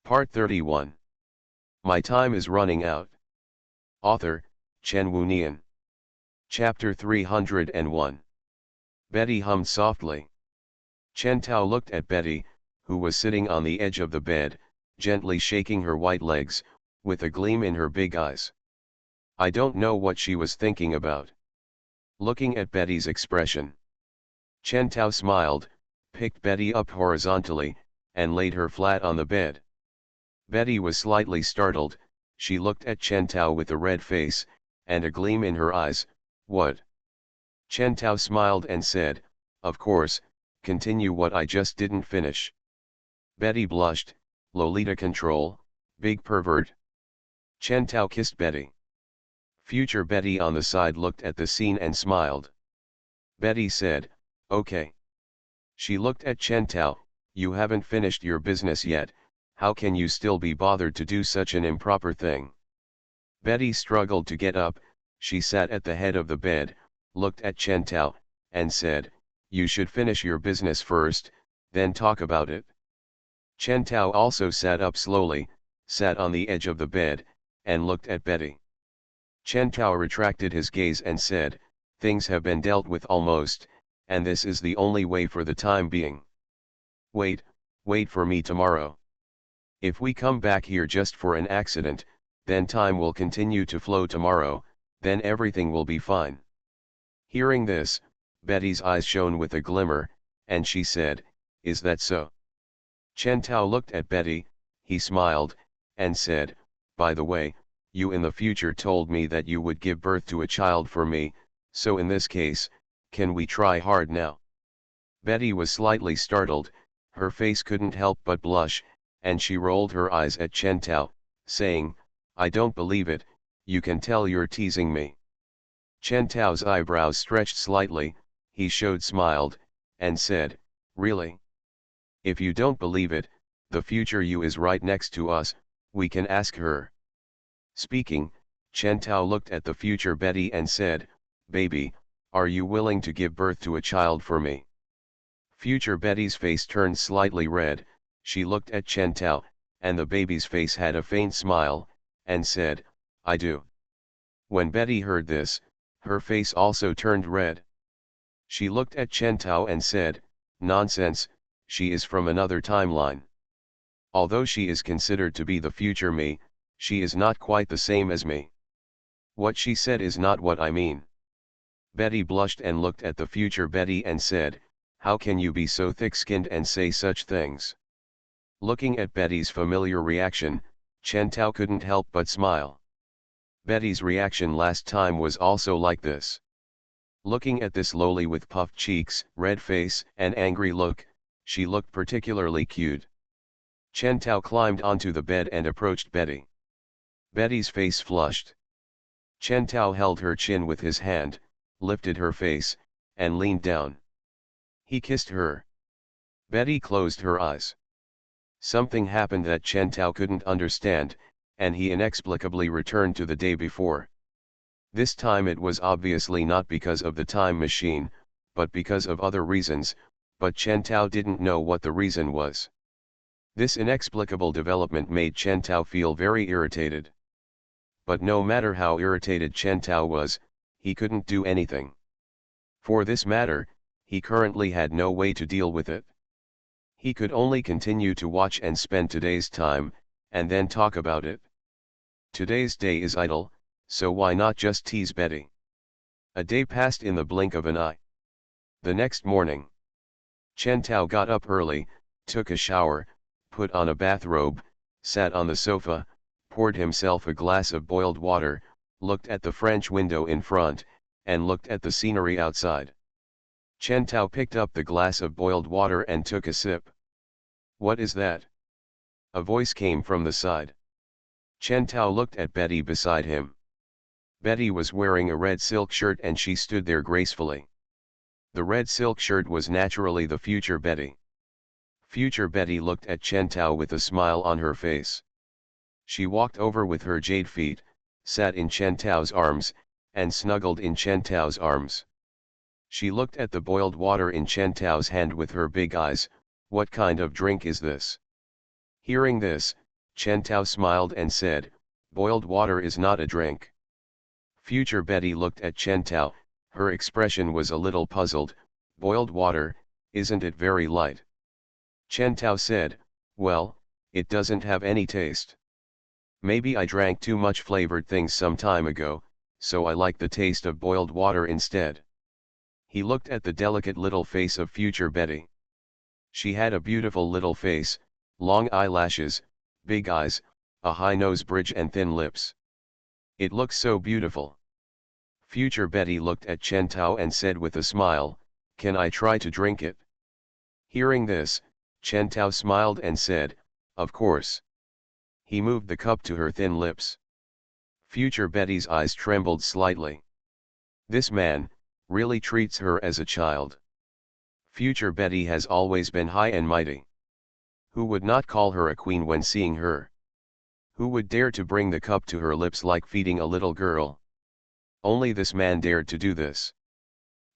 Part 31. My time is running out. Author, Chen Wu Nian. Chapter 301. Betty hummed softly. Chen Tao looked at Betty, who was sitting on the edge of the bed, gently shaking her white legs, with a gleam in her big eyes. I don't know what she was thinking about. Looking at Betty's expression, Chen Tao smiled, picked Betty up horizontally, and laid her flat on the bed. Betty was slightly startled. She looked at Chen Tao with a red face, and a gleam in her eyes. What? Chen Tao smiled and said, of course, continue what I just didn't finish. Betty blushed. Lolita control, big pervert. Chen Tao kissed Betty. Future Betty on the side looked at the scene and smiled. Betty said, okay. She looked at Chen Tao. You haven't finished your business yet. How can you still be bothered to do such an improper thing? Betty struggled to get up. She sat at the head of the bed, looked at Chen Tao, and said, you should finish your business first, then talk about it. Chen Tao also sat up slowly, sat on the edge of the bed, and looked at Betty. Chen Tao retracted his gaze and said, things have been dealt with almost, and this is the only way for the time being. Wait for me tomorrow. If we come back here just for an accident, then time will continue to flow tomorrow, then everything will be fine. Hearing this, Betty's eyes shone with a glimmer, and she said, is that so? Chen Tao looked at Betty, he smiled, and said, by the way, you in the future told me that you would give birth to a child for me, so in this case, can we try hard now? Betty was slightly startled, her face couldn't help but blush, and she rolled her eyes at Chen Tao, saying, I don't believe it, you can tell you're teasing me. Chen Tao's eyebrows stretched slightly, he smiled, and said, really? If you don't believe it, the future you is right next to us, we can ask her. Speaking, Chen Tao looked at the future Betty and said, baby, are you willing to give birth to a child for me? Future Betty's face turned slightly red. She looked at Chen Tao, and the baby's face had a faint smile, and said, I do. When Betty heard this, her face also turned red. She looked at Chen Tao and said, nonsense, she is from another timeline. Although she is considered to be the future me, she is not quite the same as me. What she said is not what I mean. Betty blushed and looked at the future Betty and said, how can you be so thick-skinned and say such things? Looking at Betty's familiar reaction, Chen Tao couldn't help but smile. Betty's reaction last time was also like this. Looking at this lowly with puffed cheeks, red face, and angry look, she looked particularly cute. Chen Tao climbed onto the bed and approached Betty. Betty's face flushed. Chen Tao held her chin with his hand, lifted her face, and leaned down. He kissed her. Betty closed her eyes. Something happened that Chen Tao couldn't understand, and he inexplicably returned to the day before. This time it was obviously not because of the time machine, but because of other reasons, but Chen Tao didn't know what the reason was. This inexplicable development made Chen Tao feel very irritated. But no matter how irritated Chen Tao was, he couldn't do anything. For this matter, he currently had no way to deal with it. He could only continue to watch and spend today's time, and then talk about it. Today's day is idle, so why not just tease Betty? A day passed in the blink of an eye. The next morning, Chen Tao got up early, took a shower, put on a bathrobe, sat on the sofa, poured himself a glass of boiled water, looked at the French window in front, and looked at the scenery outside. Chen Tao picked up the glass of boiled water and took a sip. What is that? A voice came from the side. Chen Tao looked at Betty beside him. Betty was wearing a red silk shirt and she stood there gracefully. The red silk shirt was naturally the future Betty. Future Betty looked at Chen Tao with a smile on her face. She walked over with her jade feet, sat in Chen Tao's arms, and snuggled in Chen Tao's arms. She looked at the boiled water in Chen Tao's hand with her big eyes. What kind of drink is this? Hearing this, Chen Tao smiled and said, boiled water is not a drink. Future Betty looked at Chen Tao, her expression was a little puzzled. Boiled water, isn't it very light? Chen Tao said, well, it doesn't have any taste. Maybe I drank too much flavored things some time ago, so I like the taste of boiled water instead. He looked at the delicate little face of future Betty. She had a beautiful little face, long eyelashes, big eyes, a high nose bridge and thin lips. It looks so beautiful. Future Betty looked at Chen Tao and said with a smile, can I try to drink it? Hearing this, Chen Tao smiled and said, of course. He moved the cup to her thin lips. Future Betty's eyes trembled slightly. This man, really treats her as a child. Future Betty has always been high and mighty. Who would not call her a queen when seeing her? Who would dare to bring the cup to her lips like feeding a little girl? Only this man dared to do this.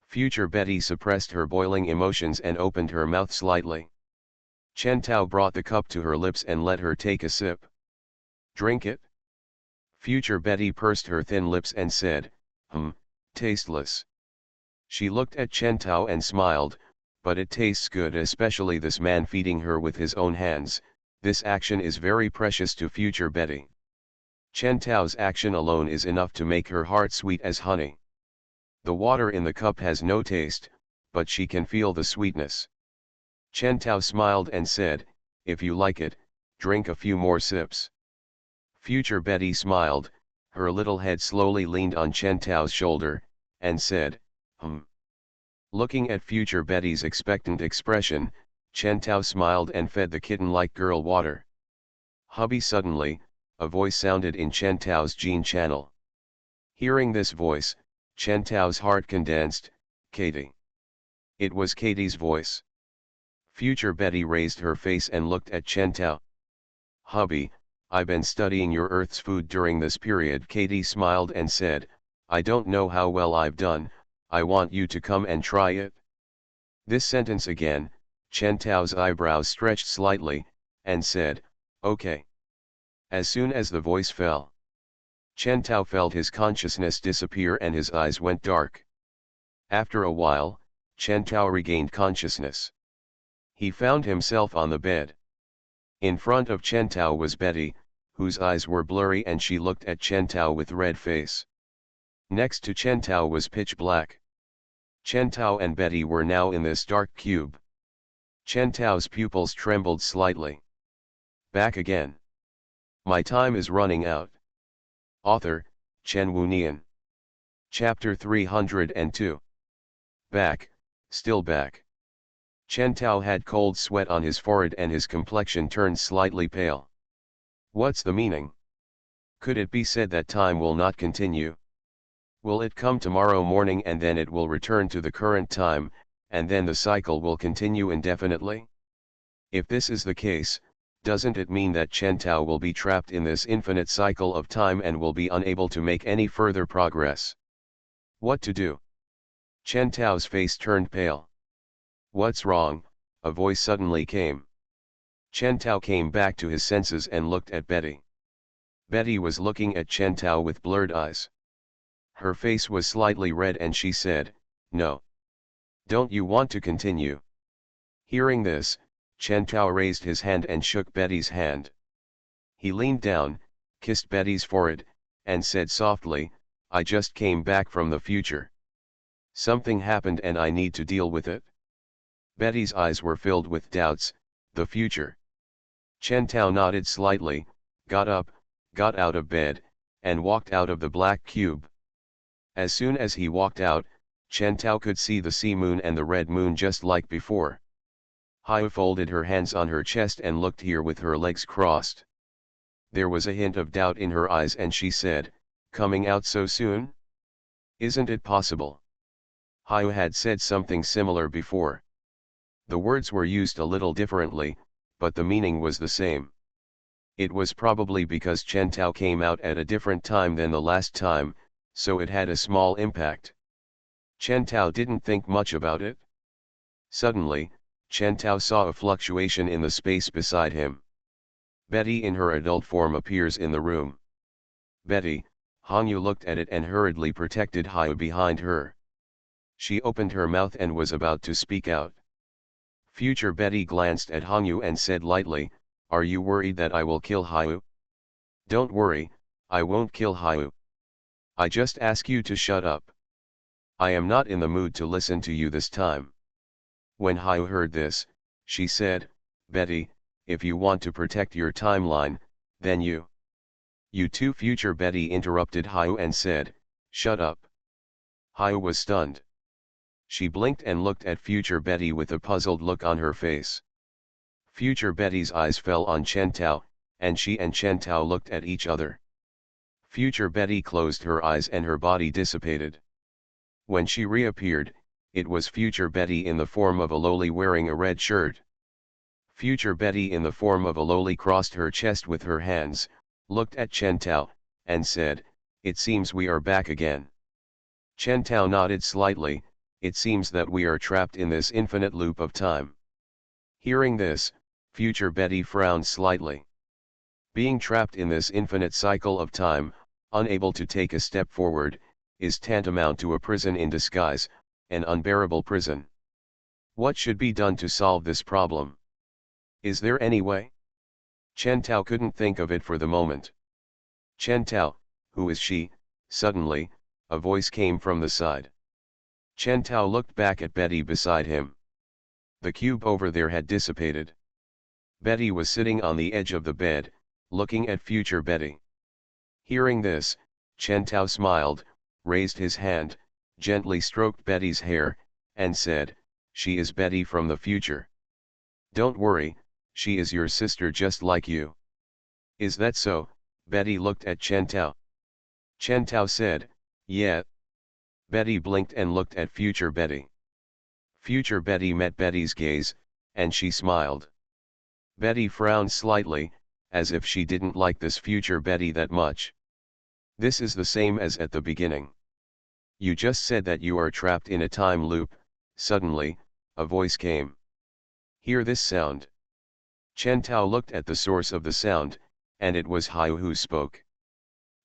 Future Betty suppressed her boiling emotions and opened her mouth slightly. Chen Tao brought the cup to her lips and let her take a sip. Drink it? Future Betty pursed her thin lips and said, tasteless. She looked at Chen Tao and smiled, but it tastes good, especially this man feeding her with his own hands. This action is very precious to future Betty. Chen Tao's action alone is enough to make her heart sweet as honey. The water in the cup has no taste, but she can feel the sweetness. Chen Tao smiled and said, if you like it, drink a few more sips. Future Betty smiled, her little head slowly leaned on Chen Tao's shoulder, and said, Looking at future Betty's expectant expression, Chen Tao smiled and fed the kitten-like girl water. Hubby, suddenly, a voice sounded in Chen Tao's gene channel. Hearing this voice, Chen Tao's heart condensed, Katie. It was Katie's voice. Future Betty raised her face and looked at Chen Tao. Hubby, I've been studying your Earth's food during this period. Katie smiled and said, I don't know how well I've done, I want you to come and try it. This sentence again, Chen Tao's eyebrows stretched slightly, and said, okay. As soon as the voice fell, Chen Tao felt his consciousness disappear and his eyes went dark. After a while, Chen Tao regained consciousness. He found himself on the bed. In front of Chen Tao was Betty, whose eyes were blurry and she looked at Chen Tao with red face. Next to Chen Tao was pitch black. Chen Tao and Betty were now in this dark cube. Chen Tao's pupils trembled slightly. Back again. My time is running out. Author, Chen Wunian. Chapter 302. Back, still back. Chen Tao had cold sweat on his forehead and his complexion turned slightly pale. What's the meaning? Could it be said that time will not continue? Will it come tomorrow morning and then it will return to the current time, and then the cycle will continue indefinitely? If this is the case, doesn't it mean that Chen Tao will be trapped in this infinite cycle of time and will be unable to make any further progress? What to do? Chen Tao's face turned pale. What's wrong? A voice suddenly came. Chen Tao came back to his senses and looked at Betty. Betty was looking at Chen Tao with blurred eyes. Her face was slightly red and she said, no. Don't you want to continue? Hearing this, Chen Tao raised his hand and shook Betty's hand. He leaned down, kissed Betty's forehead, and said softly, I just came back from the future. Something happened and I need to deal with it. Betty's eyes were filled with doubts. The future. Chen Tao nodded slightly, got up, got out of bed, and walked out of the black cube. As soon as he walked out, Chen Tao could see the sea moon and the red moon just like before. Haya folded her hands on her chest and looked here with her legs crossed. There was a hint of doubt in her eyes and she said, coming out so soon? Isn't it possible? Haya had said something similar before. The words were used a little differently, but the meaning was the same. It was probably because Chen Tao came out at a different time than the last time, so it had a small impact. Chen Tao didn't think much about it. Suddenly, Chen Tao saw a fluctuation in the space beside him. Betty in her adult form appears in the room. Betty, Hangyu looked at it and hurriedly protected Hayu behind her. She opened her mouth and was about to speak out. Future Betty glanced at Hangyu and said lightly, "Are you worried that I will kill Hayu?" "Don't worry, I won't kill Hayu. I just ask you to shut up. I am not in the mood to listen to you this time." When Hayu heard this, she said, "Betty, if you want to protect your timeline, then You too." Future Betty interrupted Hayu and said, "Shut up." Hayu was stunned. She blinked and looked at Future Betty with a puzzled look on her face. Future Betty's eyes fell on Chen Tao, and she and Chen Tao looked at each other. Future Betty closed her eyes and her body dissipated. When she reappeared, it was Future Betty in the form of a loli wearing a red shirt. Future Betty in the form of a loli crossed her chest with her hands, looked at Chen Tao, and said, "It seems we are back again." Chen Tao nodded slightly. "It seems that we are trapped in this infinite loop of time." Hearing this, Future Betty frowned slightly. Being trapped in this infinite cycle of time, unable to take a step forward, is tantamount to a prison in disguise, an unbearable prison. What should be done to solve this problem? Is there any way? Chen Tao couldn't think of it for the moment. "Chen Tao, who is she?" Suddenly, a voice came from the side. Chen Tao looked back at Betty beside him. The cube over there had dissipated. Betty was sitting on the edge of the bed, looking at Future Betty. Hearing this, Chen Tao smiled, raised his hand, gently stroked Betty's hair, and said, "She is Betty from the future. Don't worry, she is your sister just like you." "Is that so?" Betty looked at Chen Tao. Chen Tao said, "Yeah." Betty blinked and looked at Future Betty. Future Betty met Betty's gaze, and she smiled. Betty frowned slightly, as if she didn't like this Future Betty that much. "This is the same as at the beginning. You just said that you are trapped in a time loop." Suddenly, a voice came. "Hear this sound." Chen Tao looked at the source of the sound, and it was Hayu who spoke.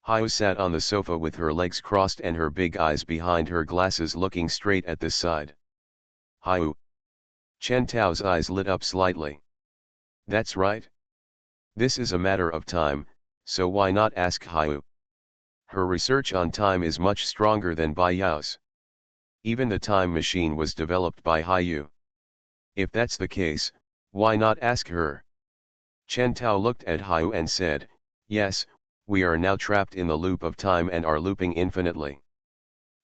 Hayu sat on the sofa with her legs crossed and her big eyes behind her glasses looking straight at the side. "Hayu." Chen Tao's eyes lit up slightly. "That's right. This is a matter of time, so why not ask Hayu? Her research on time is much stronger than Bai Yao's. Even the time machine was developed by Hayu. If that's the case, why not ask her?" Chen Tao looked at Hayu and said, "Yes, we are now trapped in the loop of time and are looping infinitely.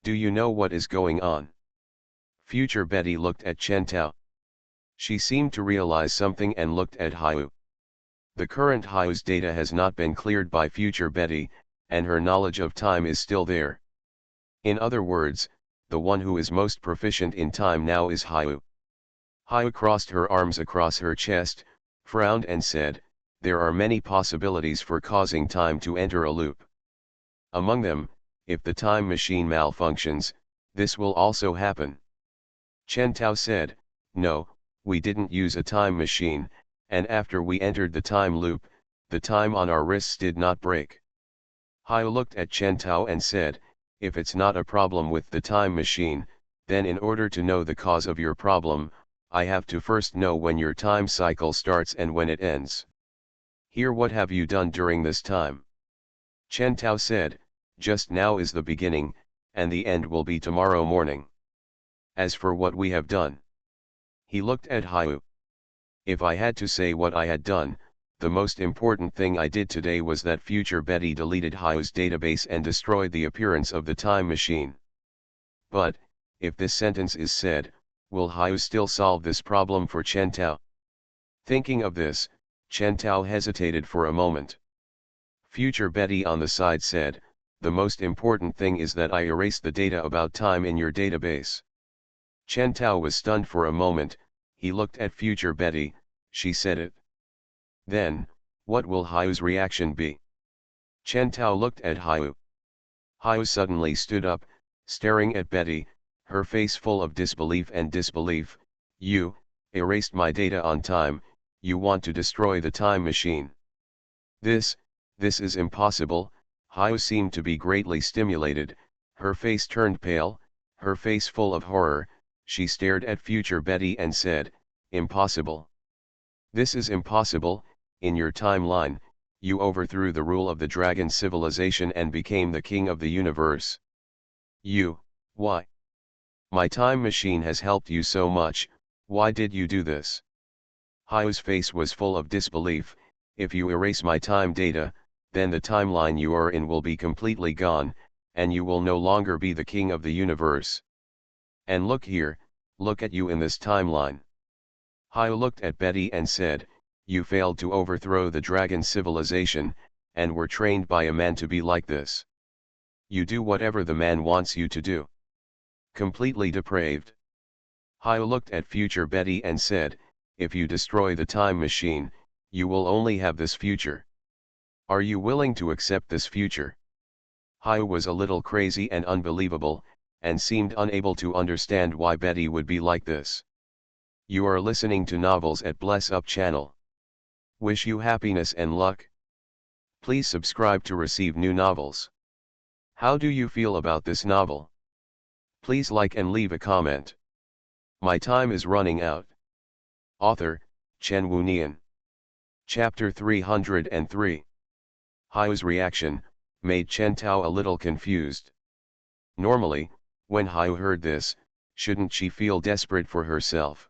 Do you know what is going on?" Future Betty looked at Chen Tao. She seemed to realize something and looked at Hayu. The current Hayu's data has not been cleared by Future Betty, and her knowledge of time is still there. In other words, the one who is most proficient in time now is Hayu. Hayu crossed her arms across her chest, frowned and said, "There are many possibilities for causing time to enter a loop. Among them, if the time machine malfunctions, this will also happen." Chen Tao said, "No, we didn't use a time machine, and after we entered the time loop, the time on our wrists did not break." Hayu looked at Chen Tao and said, "If it's not a problem with the time machine, then in order to know the cause of your problem, I have to first know when your time cycle starts and when it ends. Here, what have you done during this time?" Chen Tao said, "Just now is the beginning, and the end will be tomorrow morning. As for what we have done." He looked at Hayu. "If I had to say what I had done, the most important thing I did today was that Future Betty deleted Hayu's database and destroyed the appearance of the time machine." But, if this sentence is said, will Hayu still solve this problem for Chen Tao? Thinking of this, Chen Tao hesitated for a moment. Future Betty on the side said, "The most important thing is that I erase the data about time in your database." Chen Tao was stunned for a moment. He looked at Future Betty. She said it. Then, what will Hayu's reaction be? Chen Tao looked at Hayu. Hayu suddenly stood up, staring at Betty, her face full of disbelief and disbelief. "You erased my data on time, you want to destroy the time machine." This, this is impossible. Hyo seemed to be greatly stimulated, her face turned pale, her face full of horror. She stared at future Betty and said, "Impossible. This is impossible. In your timeline, you overthrew the rule of the dragon civilization and became the king of the universe. Why? My time machine has helped you so much, why did you do this?" Hyo's face was full of disbelief. "If you erase my time data, then the timeline you are in will be completely gone, and you will no longer be the king of the universe. And look here, look at you in this timeline." Hyo looked at Betty and said, "You failed to overthrow the dragon civilization, and were trained by a man to be like this. You do whatever the man wants you to do. Completely depraved." Hyo looked at future Betty and said, "If you destroy the time machine, you will only have this future. Are you willing to accept this future?" Hyo was a little crazy and unbelievable, and seemed unable to understand why Betty would be like this. You are listening to Novels at Bless Up channel. Wish you happiness and luck. Please subscribe to receive new novels. How do you feel about this novel? Please like and leave a comment. My time is running out. Author, Chen Wunian. Chapter 303. Hyo's reaction made Chen Tao a little confused. Normally, when Hyo heard this, shouldn't she feel desperate for herself?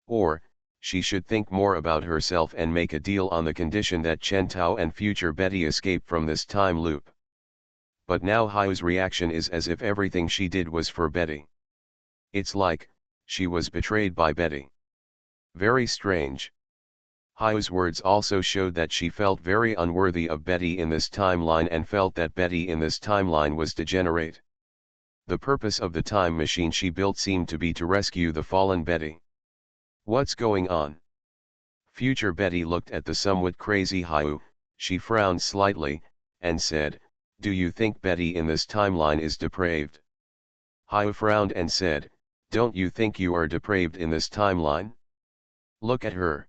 Or, she should think more about herself and make a deal on the condition that Chen Tao and future Betty escape from this time loop. But now Hyo's reaction is as if everything she did was for Betty. It's like, she was betrayed by Betty. Very strange. Hyo's words also showed that she felt very unworthy of Betty in this timeline and felt that Betty in this timeline was degenerate. The purpose of the time machine she built seemed to be to rescue the fallen Betty. What's going on? Future Betty looked at the somewhat crazy Hyo. She frowned slightly, and said, "Do you think Betty in this timeline is depraved?" Hyo frowned and said, "Don't you think you are depraved in this timeline? Look at her."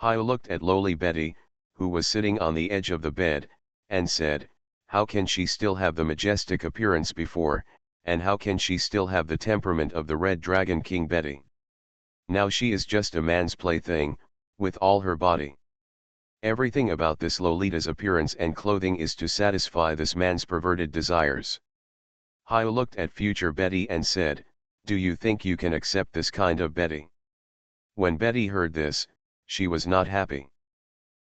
Hyo looked at lowly Betty, who was sitting on the edge of the bed, and said, "How can she still have the majestic appearance before, and how can she still have the temperament of the Red Dragon King Betty? Now she is just a man's plaything, with all her body. Everything about this Lolita's appearance and clothing is to satisfy this man's perverted desires." Hyo looked at future Betty and said, "Do you think you can accept this kind of Betty?" When Betty heard this, she was not happy.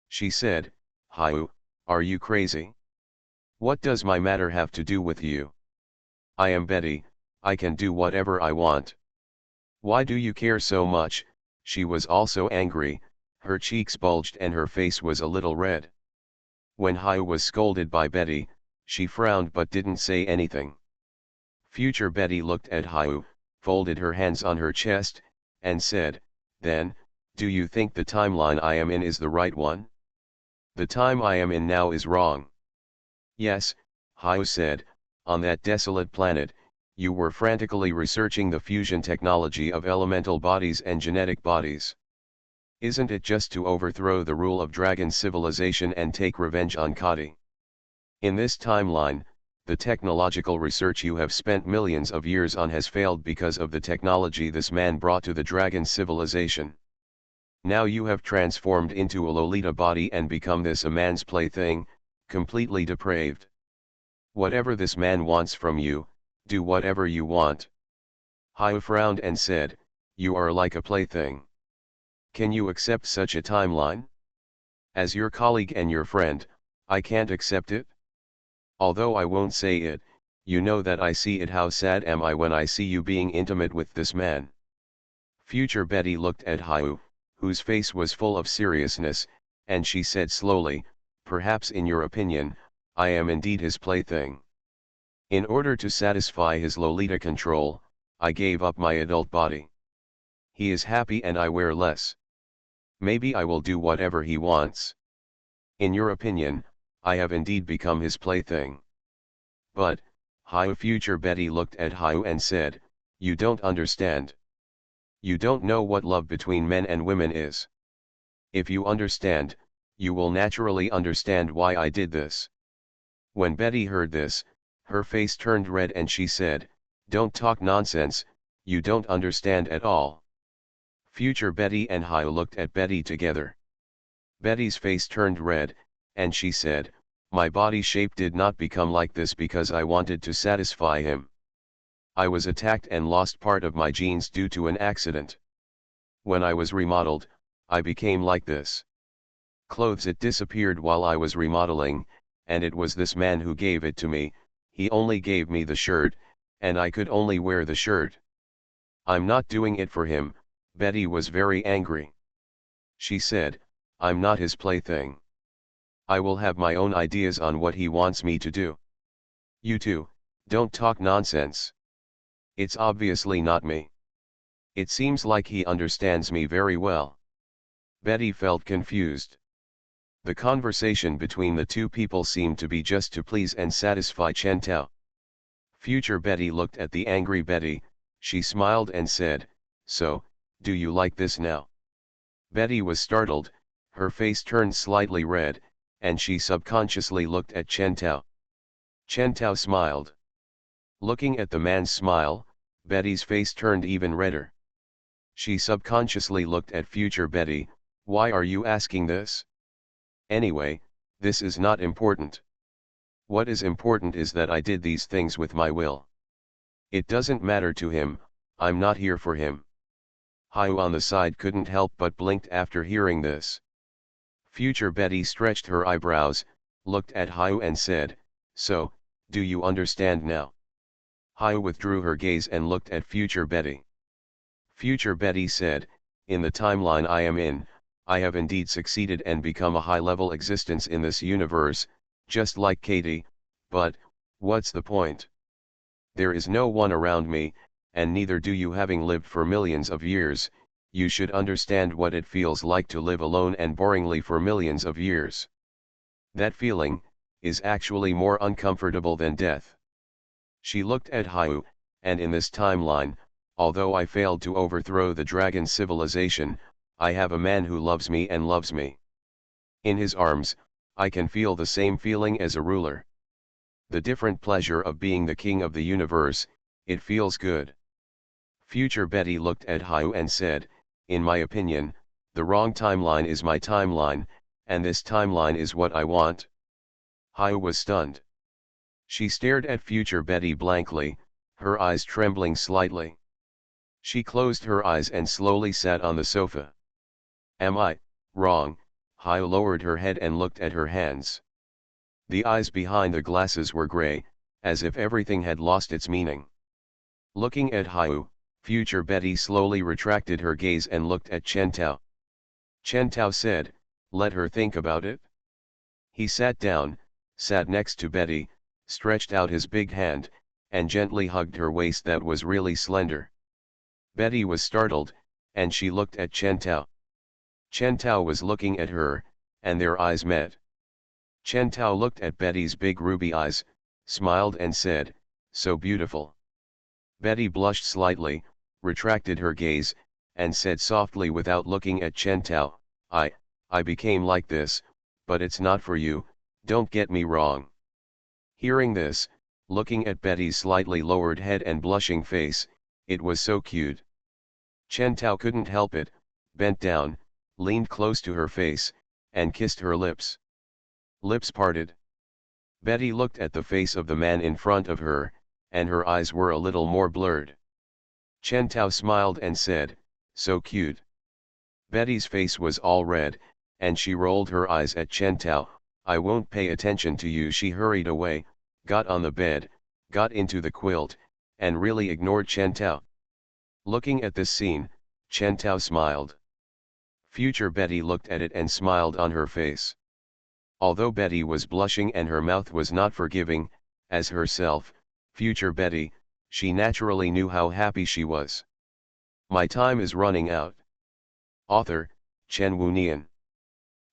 She said, "Hyo, are you crazy? What does my matter have to do with you? I am Betty, I can do whatever I want. Why do you care so much?" She was also angry, her cheeks bulged and her face was a little red. When Hyo was scolded by Betty, she frowned but didn't say anything. Future Betty looked at Hyo, folded her hands on her chest, and said, "Then, do you think the timeline I am in is the right one? The time I am in now is wrong." "Yes," Hyo said, "on that desolate planet, you were frantically researching the fusion technology of elemental bodies and genetic bodies. Isn't it just to overthrow the rule of dragon civilization and take revenge on Kati? In this timeline, the technological research you have spent millions of years on has failed because of the technology this man brought to the dragon civilization. Now you have transformed into a Lolita body and become this a man's plaything, completely depraved. Whatever this man wants from you, do whatever you want." Hyo frowned and said, "You are like a plaything. Can you accept such a timeline? As your colleague and your friend, I can't accept it. Although I won't say it, you know that I see it. How sad am I when I see you being intimate with this man?" Future Betty looked at Hyo, whose face was full of seriousness, and she said slowly, "Perhaps in your opinion, I am indeed his plaything. In order to satisfy his Lolita control, I gave up my adult body. He is happy and I wear less. Maybe I will do whatever he wants. In your opinion, I have indeed become his plaything. But," Hyo future Betty looked at Hyo and said, "You don't understand. You don't know what love between men and women is. If you understand, you will naturally understand why I did this. When Betty heard this, her face turned red and she said, "Don't talk nonsense, you don't understand at all." Future Betty and Hio looked at Betty together. Betty's face turned red, and she said, "My body shape did not become like this because I wanted to satisfy him. I was attacked and lost part of my genes due to an accident. When I was remodeled, I became like this. Clothes it disappeared while I was remodeling, and it was this man who gave it to me. He only gave me the shirt, and I could only wear the shirt. I'm not doing it for him." Betty was very angry. She said, "I'm not his plaything. I will have my own ideas on what he wants me to do. You two, don't talk nonsense. It's obviously not me. It seems like he understands me very well." Betty felt confused. The conversation between the two people seemed to be just to please and satisfy Chen Tao. Future Betty looked at the angry Betty, she smiled and said, "So, do you like this now?" Betty was startled, her face turned slightly red, and she subconsciously looked at Chen Tao. Chen Tao smiled. Looking at the man's smile, Betty's face turned even redder. She subconsciously looked at future Betty. "Why are you asking this? Anyway, this is not important. What is important is that I did these things with my will. It doesn't matter to him, I'm not here for him." Hio on the side couldn't help but blinked after hearing this. Future Betty stretched her eyebrows, looked at Hio and said, "So, do you understand now?" Hio withdrew her gaze and looked at future Betty. Future Betty said, "In the timeline I am in, I have indeed succeeded and become a high-level existence in this universe, just like Katie, but, what's the point? There is no one around me, and neither do you. Having lived for millions of years, you should understand what it feels like to live alone and boringly for millions of years. That feeling is actually more uncomfortable than death." She looked at Hio, and in this timeline, although I failed to overthrow the dragon civilization, I have a man who loves me and loves me. In his arms, I can feel the same feeling as a ruler. The different pleasure of being the king of the universe, it feels good." Future Betty looked at Hio and said, "In my opinion, the wrong timeline is my timeline, and this timeline is what I want." Hio was stunned. She stared at future Betty blankly, her eyes trembling slightly. She closed her eyes and slowly sat on the sofa. "Am I wrong?" Hio lowered her head and looked at her hands. The eyes behind the glasses were gray, as if everything had lost its meaning. Looking at Hio, future Betty slowly retracted her gaze and looked at Chen Tao. Chen Tao said, "Let her think about it." He sat down, sat next to Betty, stretched out his big hand, and gently hugged her waist that was really slender. Betty was startled, and she looked at Chen Tao. Chen Tao was looking at her, and their eyes met. Chen Tao looked at Betty's big ruby eyes, smiled and said, "So beautiful." Betty blushed slightly, retracted her gaze, and said softly without looking at Chen Tao, I became like this, but it's not for you, don't get me wrong." Hearing this, looking at Betty's slightly lowered head and blushing face, it was so cute. Chen Tao couldn't help it, bent down, leaned close to her face, and kissed her lips. Lips parted. Betty looked at the face of the man in front of her, and her eyes were a little more blurred. Chen Tao smiled and said, "So cute." Betty's face was all red, and she rolled her eyes at Chen Tao. "I won't pay attention to you." She hurried away, got on the bed, got into the quilt, and really ignored Chen Tao. Looking at this scene, Chen Tao smiled. Future Betty looked at it and smiled on her face. Although Betty was blushing and her mouth was not forgiving, as herself, future Betty, she naturally knew how happy she was. My time is running out. Author, Chen Wunian.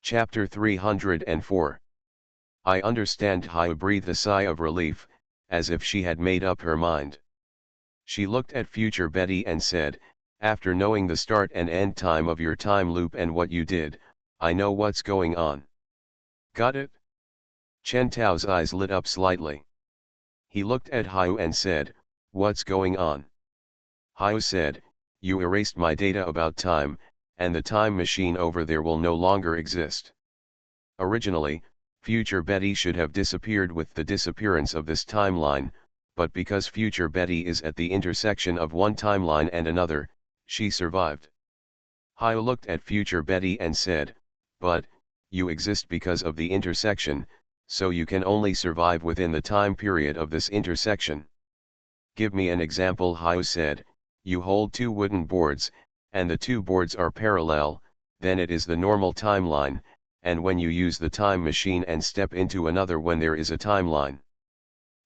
Chapter 304. I understand. Hio breathed a sigh of relief, as if she had made up her mind. She looked at future Betty and said, "After knowing the start and end time of your time loop and what you did, I know what's going on. Got it? Chen Tao's eyes lit up slightly. He looked at Hao and said, "What's going on?" Hao said, "You erased my data about time, and the time machine over there will no longer exist. Originally, future Betty should have disappeared with the disappearance of this timeline, but because future Betty is at the intersection of one timeline and another, she survived." Hao looked at future Betty and said, "But, you exist because of the intersection, so you can only survive within the time period of this intersection." "Give me an example," Hao said. "You hold two wooden boards, and the two boards are parallel, then it is the normal timeline, and when you use the time machine and step into another when there is a timeline,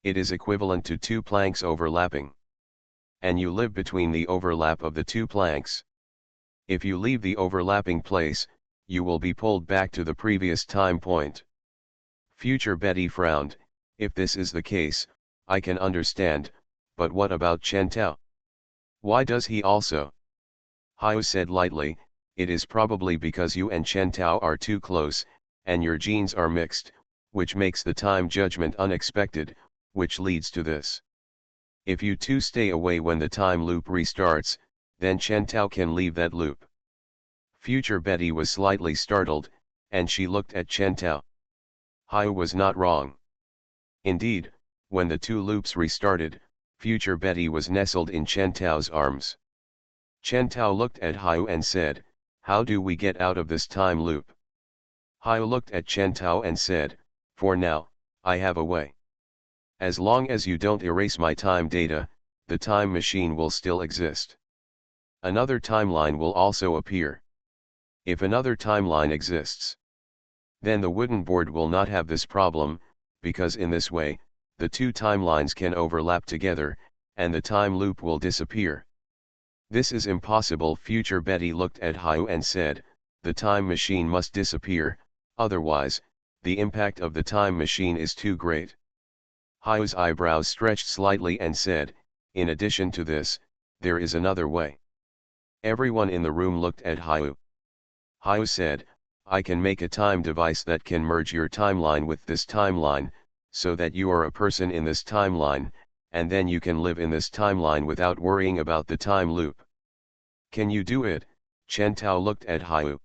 it is equivalent to two planks overlapping. And you live between the overlap of the two planks. If you leave the overlapping place, you will be pulled back to the previous time point." Future Betty frowned. "If this is the case, I can understand, but what about Chen Tao? Why does he also?" Hao said lightly, "It is probably because you and Chen Tao are too close, and your genes are mixed, which makes the time judgment unexpected, which leads to this. If you two stay away when the time loop restarts, then Chen Tao can leave that loop." Future Betty was slightly startled, and she looked at Chen Tao. Hao was not wrong. Indeed, when the two loops restarted, future Betty was nestled in Chen Tao's arms. Chen Tao looked at Hao and said, "How do we get out of this time loop?" Hao looked at Chen Tao and said, "For now, I have a way. As long as you don't erase my time data, the time machine will still exist. Another timeline will also appear. If another timeline exists, then the wooden board will not have this problem, because in this way, the two timelines can overlap together, and the time loop will disappear." "This is impossible." Future Betty looked at Hao and said, "The time machine must disappear, otherwise, the impact of the time machine is too great." Hao's eyebrows stretched slightly and said, "In addition to this, there is another way." Everyone in the room looked at Hao. Hao said, "I can make a time device that can merge your timeline with this timeline, so that you are a person in this timeline, and then you can live in this timeline without worrying about the time loop." "Can you do it?" Chen Tao looked at Hao.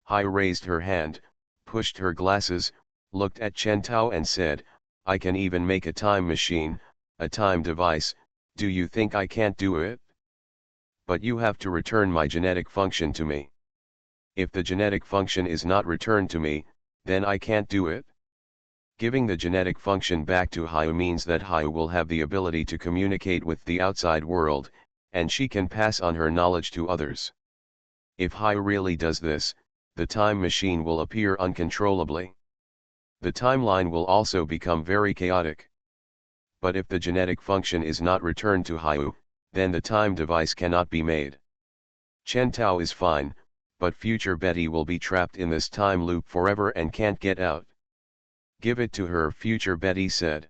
Hao raised her hand, pushed her glasses, looked at Chen Tao and said, "I can even make a time machine, a time device. Do you think I can't do it? But you have to return my genetic function to me. If the genetic function is not returned to me, then I can't do it." Giving the genetic function back to Hao means that Hao will have the ability to communicate with the outside world, and she can pass on her knowledge to others. If Hao really does this, the time machine will appear uncontrollably. The timeline will also become very chaotic. But if the genetic function is not returned to Hao, then the time device cannot be made. Chen Tao is fine, but future Betty will be trapped in this time loop forever and can't get out. "Give it to her," future Betty said.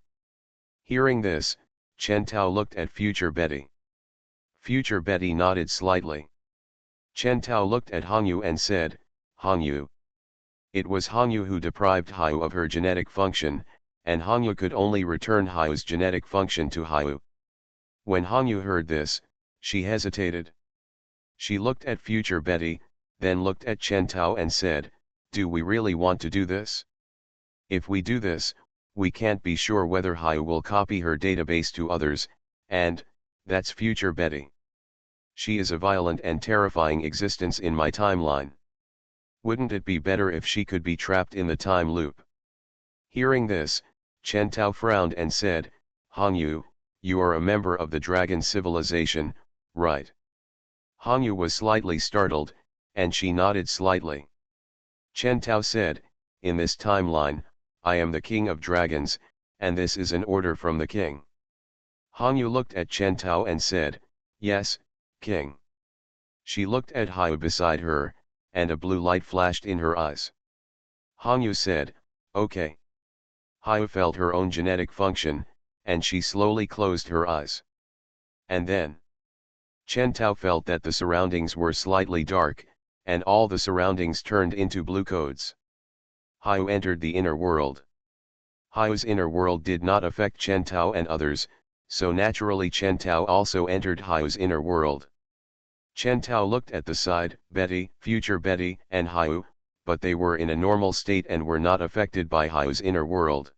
Hearing this, Chen Tao looked at future Betty. Future Betty nodded slightly. Chen Tao looked at Hongyu and said, "Hongyu." It was Hongyu who deprived Hao of her genetic function, and Hongyu could only return Hao's genetic function to Hao. When Hongyu heard this, she hesitated. She looked at future Betty, then looked at Chen Tao and said, "Do we really want to do this? If we do this, we can't be sure whether Hao will copy her database to others, and, that's future Betty. She is a violent and terrifying existence in my timeline. Wouldn't it be better if she could be trapped in the time loop?" Hearing this, Chen Tao frowned and said, "Hongyu, you are a member of the dragon civilization, right?" Hongyu was slightly startled, and she nodded slightly. Chen Tao said, "In this timeline, I am the king of dragons, and this is an order from the king." Hongyu looked at Chen Tao and said, "Yes, king." She looked at Hao beside her, and a blue light flashed in her eyes. Hongyu said, "Okay." Hao felt her own genetic function, and she slowly closed her eyes. And then, Chen Tao felt that the surroundings were slightly dark, and all the surroundings turned into blue codes. Hayu entered the inner world. Hayu's inner world did not affect Chen Tao and others, so naturally Chen Tao also entered Hayu's inner world. Chen Tao looked at the side, Betty, future Betty, and Hayu, but they were in a normal state and were not affected by Hayu's inner world.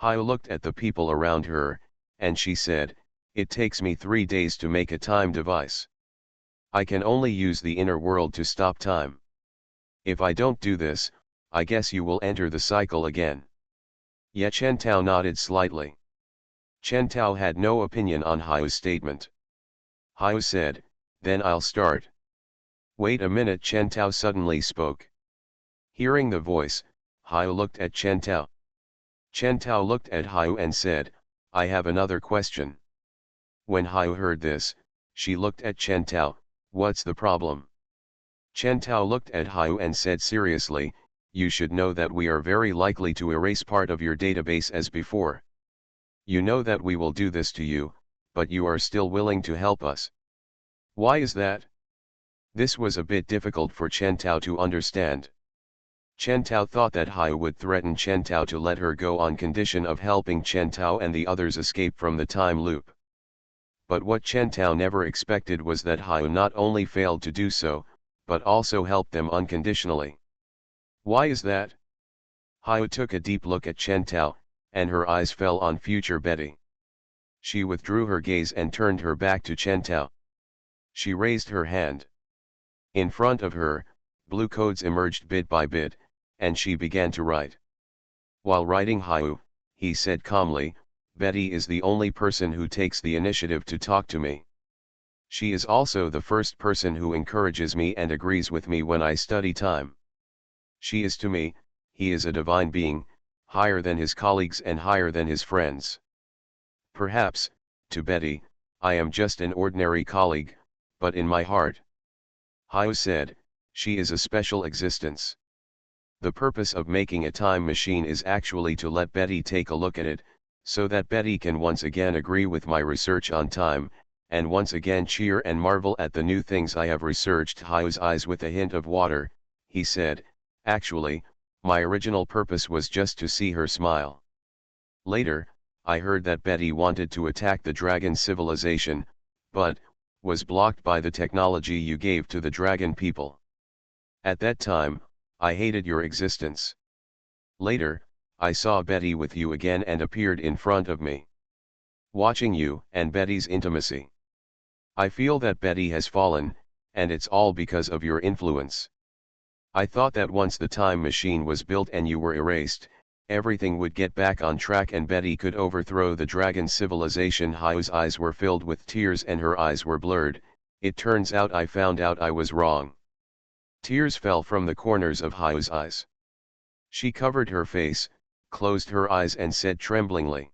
Hayu looked at the people around her, and she said, "It takes me 3 days to make a time device. I can only use the inner world to stop time. If I don't do this, I guess you will enter the cycle again." Yet Chen Tao nodded slightly. Chen Tao had no opinion on Hayu's statement. Hayu said, "Then I'll start." "Wait a minute," Chen Tao suddenly spoke. Hearing the voice, Hayu looked at Chen Tao. Chen Tao looked at Hayu and said, "I have another question." When Hayu heard this, she looked at Chen Tao. "What's the problem?" Chen Tao looked at Hayu and said seriously, "You should know that we are very likely to erase part of your database as before. You know that we will do this to you, but you are still willing to help us. Why is that?" This was a bit difficult for Chen Tao to understand. Chen Tao thought that Hayu would threaten Chen Tao to let her go on condition of helping Chen Tao and the others escape from the time loop. But what Chen Tao never expected was that Hayu not only failed to do so, but also helped them unconditionally. Why is that? Hayu took a deep look at Chen Tao, and her eyes fell on future Betty. She withdrew her gaze and turned her back to Chen Tao. She raised her hand. In front of her, blue codes emerged bit by bit, and she began to write. While writing Hayu, he said calmly, "Betty is the only person who takes the initiative to talk to me. She is also the first person who encourages me and agrees with me when I study time. She is to me, he is a divine being, higher than his colleagues and higher than his friends. Perhaps, to Betty, I am just an ordinary colleague, but in my heart," Hayu said, "she is a special existence. The purpose of making a time machine is actually to let Betty take a look at it, so that Betty can once again agree with my research on time, and once again cheer and marvel at the new things I have researched." Hayu's eyes with a hint of water, he said, "Actually, my original purpose was just to see her smile. Later, I heard that Betty wanted to attack the dragon civilization, but was blocked by the technology you gave to the dragon people. At that time, I hated your existence. Later, I saw Betty with you again and appeared in front of me. Watching you and Betty's intimacy, I feel that Betty has fallen, and it's all because of your influence. I thought that once the time machine was built and you were erased, everything would get back on track and Betty could overthrow the dragon civilization." Hayu's eyes were filled with tears and her eyes were blurred. "It turns out I found out I was wrong." Tears fell from the corners of Hayu's eyes. She covered her face, closed her eyes and said tremblingly,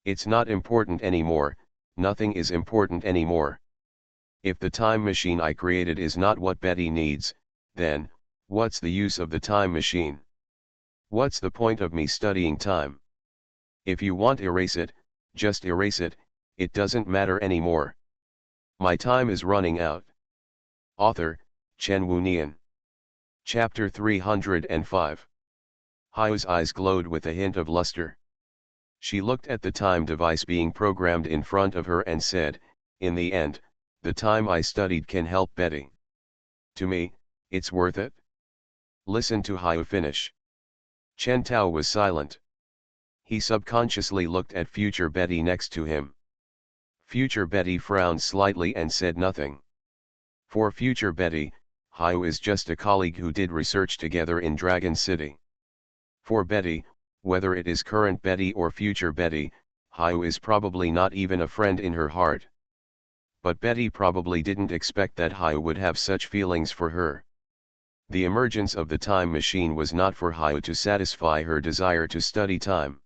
"It's not important anymore, nothing is important anymore. If the time machine I created is not what Betty needs, then, what's the use of the time machine? What's the point of me studying time? If you want to erase it, just erase it, it doesn't matter anymore. My time is running out." Author, Chen Wunian. Chapter 305. Hayu's eyes glowed with a hint of luster. She looked at the time device being programmed in front of her and said, "In the end, the time I studied can help Betty. To me, it's worth it." Listen to Hayu finish. Chen Tao was silent. He subconsciously looked at future Betty next to him. Future Betty frowned slightly and said nothing. For future Betty, Hayu is just a colleague who did research together in Dragon City. For Betty, whether it is current Betty or future Betty, Hayu is probably not even a friend in her heart. But Betty probably didn't expect that Hayu would have such feelings for her. The emergence of the time machine was not for Hayu to satisfy her desire to study time.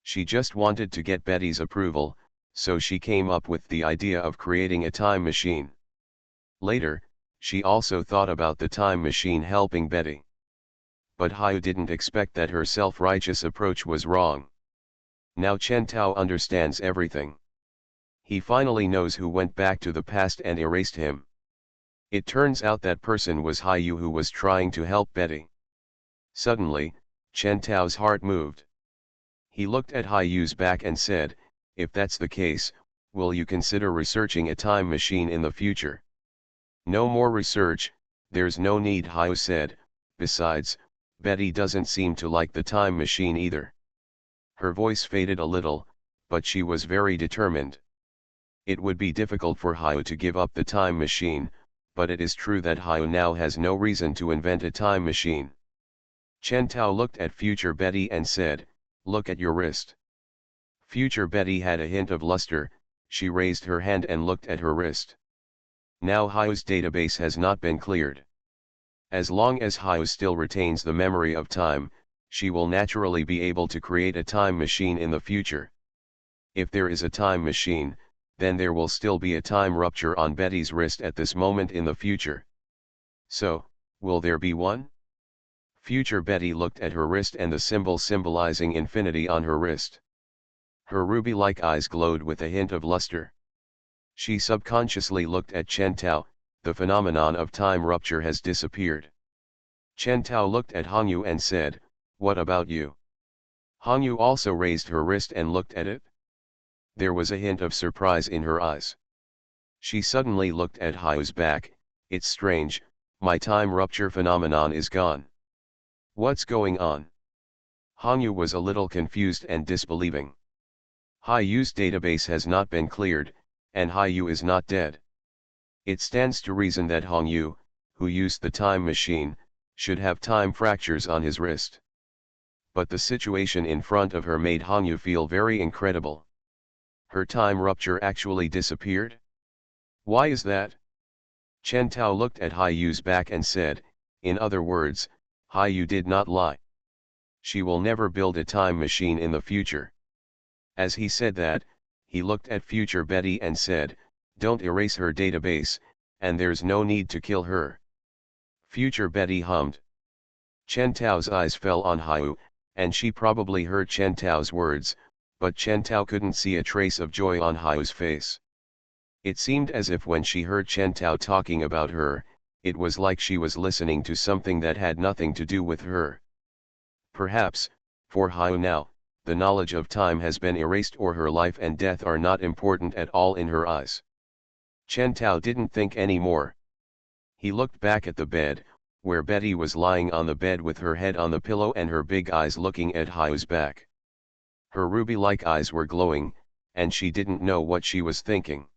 She just wanted to get Betty's approval, so she came up with the idea of creating a time machine. Later, she also thought about the time machine helping Betty. But Hayu didn't expect that her self-righteous approach was wrong. Now Chen Tao understands everything. He finally knows who went back to the past and erased him. It turns out that person was Hayu who was trying to help Betty. Suddenly, Chen Tao's heart moved. He looked at Hai Yu's back and said, "If that's the case, will you consider researching a time machine in the future?" "No more research, there's no need," Hai Yu said. "Besides, Betty doesn't seem to like the time machine either." Her voice faded a little, but she was very determined. It would be difficult for Hai Yu to give up the time machine, but it is true that Hai Yu now has no reason to invent a time machine. Chen Tao looked at future Betty and said, "Look at your wrist." Future Betty had a hint of luster. She raised her hand and looked at her wrist. Now Hai Yu's database has not been cleared. As long as Hai Yu still retains the memory of time, she will naturally be able to create a time machine in the future. If there is a time machine, then there will still be a time rupture on Betty's wrist at this moment in the future. So, will there be one? Future Betty looked at her wrist and the symbol symbolizing infinity on her wrist. Her ruby-like eyes glowed with a hint of luster. She subconsciously looked at Chen Tao. The phenomenon of time rupture has disappeared. Chen Tao looked at Hong Yu and said, "What about you?" Hong Yu also raised her wrist and looked at it. There was a hint of surprise in her eyes. She suddenly looked at Hai Yu's back. "It's strange, my time rupture phenomenon is gone. What's going on?" Hong Yu was a little confused and disbelieving. Hai Yu's database has not been cleared, and Hai Yu is not dead. It stands to reason that Hong Yu, who used the time machine, should have time fractures on his wrist. But the situation in front of her made Hong Yu feel very incredible. Her time rupture actually disappeared? Why is that? Chen Tao looked at Hai Yu's back and said, "In other words, Hai Yu did not lie. She will never build a time machine in the future." As he said that, he looked at future Betty and said, "Don't erase her database, and there's no need to kill her." Future Betty hummed. Chen Tao's eyes fell on Hai Yu, and she probably heard Chen Tao's words, but Chen Tao couldn't see a trace of joy on Hai Yu's face. It seemed as if when she heard Chen Tao talking about her, it was like she was listening to something that had nothing to do with her. Perhaps, for Hai Yu now, the knowledge of time has been erased, or her life and death are not important at all in her eyes. Chen Tao didn't think any more. He looked back at the bed, where Betty was lying on the bed with her head on the pillow and her big eyes looking at Hai Yu's back. Her ruby-like eyes were glowing, and she didn't know what she was thinking.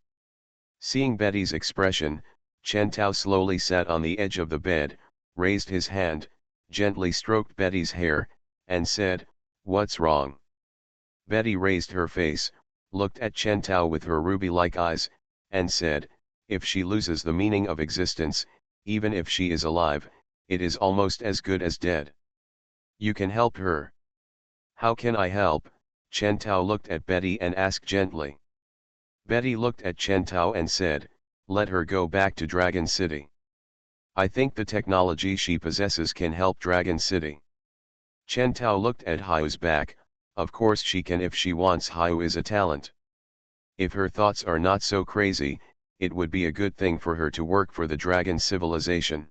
Seeing Betty's expression, Chen Tao slowly sat on the edge of the bed, raised his hand, gently stroked Betty's hair, and said, "What's wrong?" Betty raised her face, looked at Chen Tao with her ruby-like eyes, and said, "If she loses the meaning of existence, even if she is alive, it is almost as good as dead. You can help her." "How can I help?" Chen Tao looked at Betty and asked gently. Betty looked at Chen Tao and said, "Let her go back to Dragon City. I think the technology she possesses can help Dragon City." Chen Tao looked at Hai Yu's back. Of course she can if she wants. Hai Yu is a talent. If her thoughts are not so crazy, it would be a good thing for her to work for the Dragon civilization.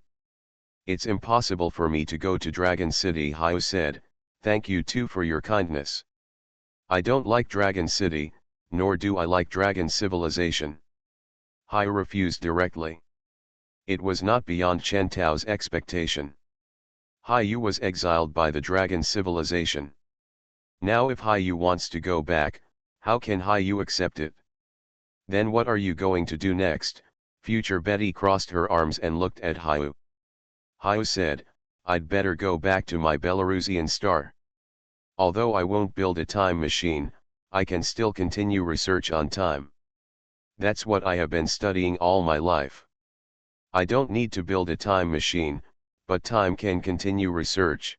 "It's impossible for me to go to Dragon City," Hai Yu said. "Thank you too for your kindness. I don't like Dragon City, nor do I like Dragon civilization." Hai Yu refused directly. It was not beyond Chen Tao's expectation. Hai Yu was exiled by the Dragon civilization. Now if Hai Yu wants to go back, how can Hai Yu accept it? "Then what are you going to do next?" Future Betty crossed her arms and looked at Hai Yu. Hai Yu said, "I'd better go back to my Belarusian star. Although I won't build a time machine, I can still continue research on time. That's what I have been studying all my life. I don't need to build a time machine, but time can continue research.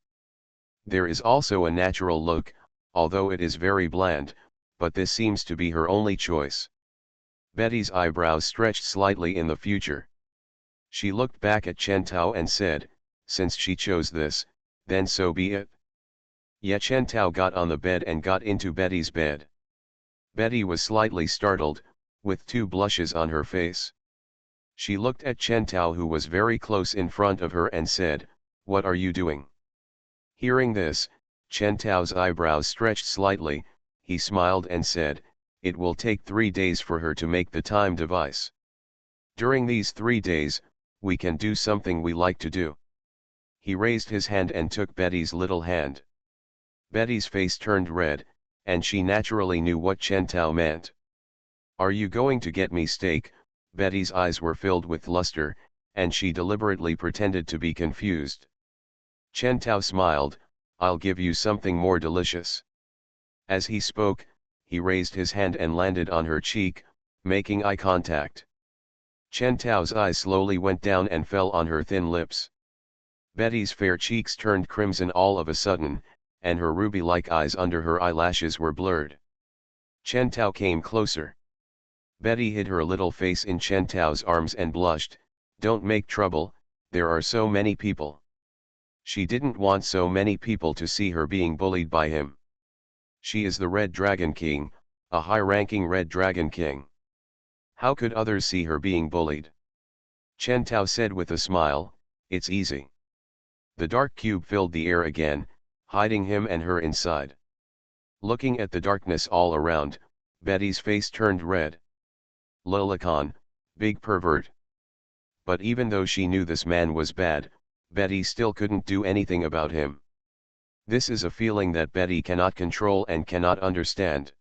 There is also a natural look, although it is very bland, but this seems to be her only choice." Betty's eyebrows stretched slightly in the future. She looked back at Chen Tao and said, "Since she chose this, then so be it." Yet Chen Tao got on the bed and got into Betty's bed. Betty was slightly startled, with two blushes on her face. She looked at Chen Tao, who was very close in front of her, and said, "What are you doing?" Hearing this, Chen Tao's eyebrows stretched slightly, he smiled and said, "It will take 3 days for her to make the time device. During these 3 days, we can do something we like to do." He raised his hand and took Betty's little hand. Betty's face turned red, and she naturally knew what Chen Tao meant. "Are you going to get me steak?" Betty's eyes were filled with luster, and she deliberately pretended to be confused. Chen Tao smiled, "I'll give you something more delicious." As he spoke, he raised his hand and landed on her cheek, making eye contact. Chen Tao's eyes slowly went down and fell on her thin lips. Betty's fair cheeks turned crimson all of a sudden, and her ruby-like eyes under her eyelashes were blurred. Chen Tao came closer. Betty hid her little face in Chen Tao's arms and blushed, "Don't make trouble, there are so many people." She didn't want so many people to see her being bullied by him. She is the Red Dragon King, a high-ranking Red Dragon King. How could others see her being bullied? Chen Tao said with a smile, "It's easy." The dark cube filled the air again, hiding him and her inside. Looking at the darkness all around, Betty's face turned red. Lolacan, big pervert. But even though she knew this man was bad, Betty still couldn't do anything about him. This is a feeling that Betty cannot control and cannot understand.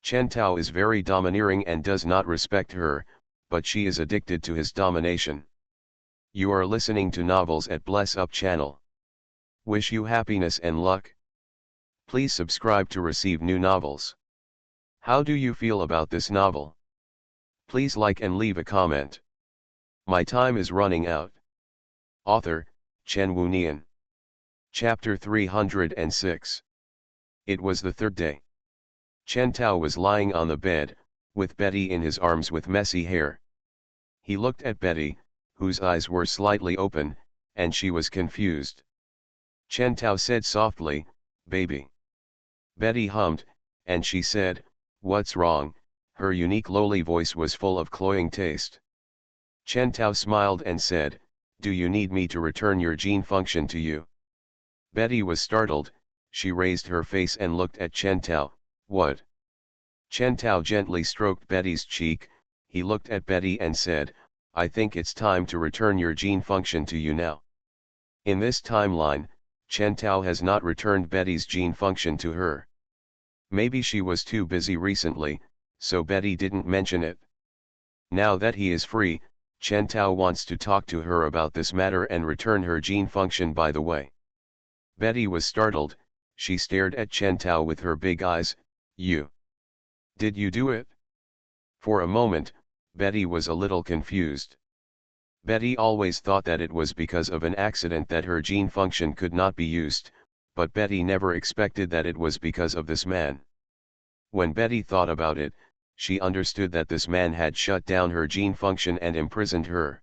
Chen Tao is very domineering and does not respect her, but she is addicted to his domination. You are listening to Novels at Bless Up channel. Wish you happiness and luck. Please subscribe to receive new novels. How do you feel about this novel? Please like and leave a comment. My time is running out. Author, Chen Wunian. Chapter 306. It was the third day. Chen Tao was lying on the bed, with Betty in his arms with messy hair. He looked at Betty, whose eyes were slightly open, and she was confused. Chen Tao said softly, "Baby." Betty hummed, and she said, "What's wrong?" Her unique lowly voice was full of cloying taste. Chen Tao smiled and said, "Do you need me to return your gene function to you?" Betty was startled, she raised her face and looked at Chen Tao. "What?" Chen Tao gently stroked Betty's cheek, he looked at Betty and said, "I think it's time to return your gene function to you now." In this timeline, Chen Tao has not returned Betty's gene function to her. Maybe she was too busy recently, so Betty didn't mention it. Now that he is free, Chen Tao wants to talk to her about this matter and return her gene function by the way. Betty was startled, she stared at Chen Tao with her big eyes. "You? Did you do it?" For a moment, Betty was a little confused. Betty always thought that it was because of an accident that her gene function could not be used, but Betty never expected that it was because of this man. When Betty thought about it, she understood that this man had shut down her gene function and imprisoned her.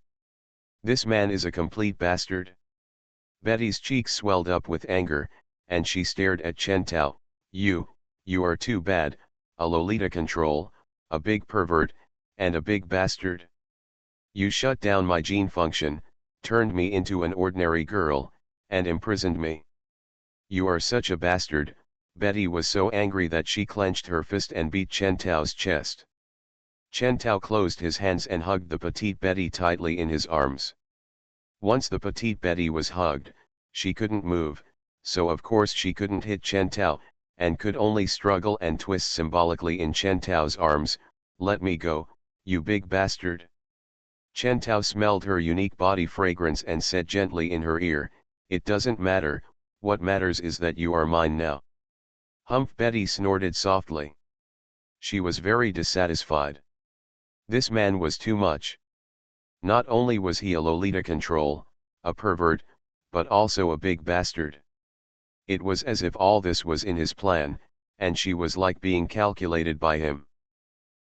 This man is a complete bastard. Betty's cheeks swelled up with anger, and she stared at Chen Tao. You are too bad, a Lolita control, a big pervert, and a big bastard. You shut down my gene function, turned me into an ordinary girl, and imprisoned me. You are such a bastard." Betty was so angry that she clenched her fist and beat Chen Tao's chest. Chen Tao closed his hands and hugged the petite Betty tightly in his arms. Once the petite Betty was hugged, she couldn't move, so of course she couldn't hit Chen Tao, and could only struggle and twist symbolically in Chen Tao's arms. "Let me go, you big bastard." Chen Tao smelled her unique body fragrance and said gently in her ear, "It doesn't matter, what matters is that you are mine now." Humph! Betty snorted softly. She was very dissatisfied. This man was too much. Not only was he a Lolita control, a pervert, but also a big bastard. It was as if all this was in his plan, and she was like being calculated by him.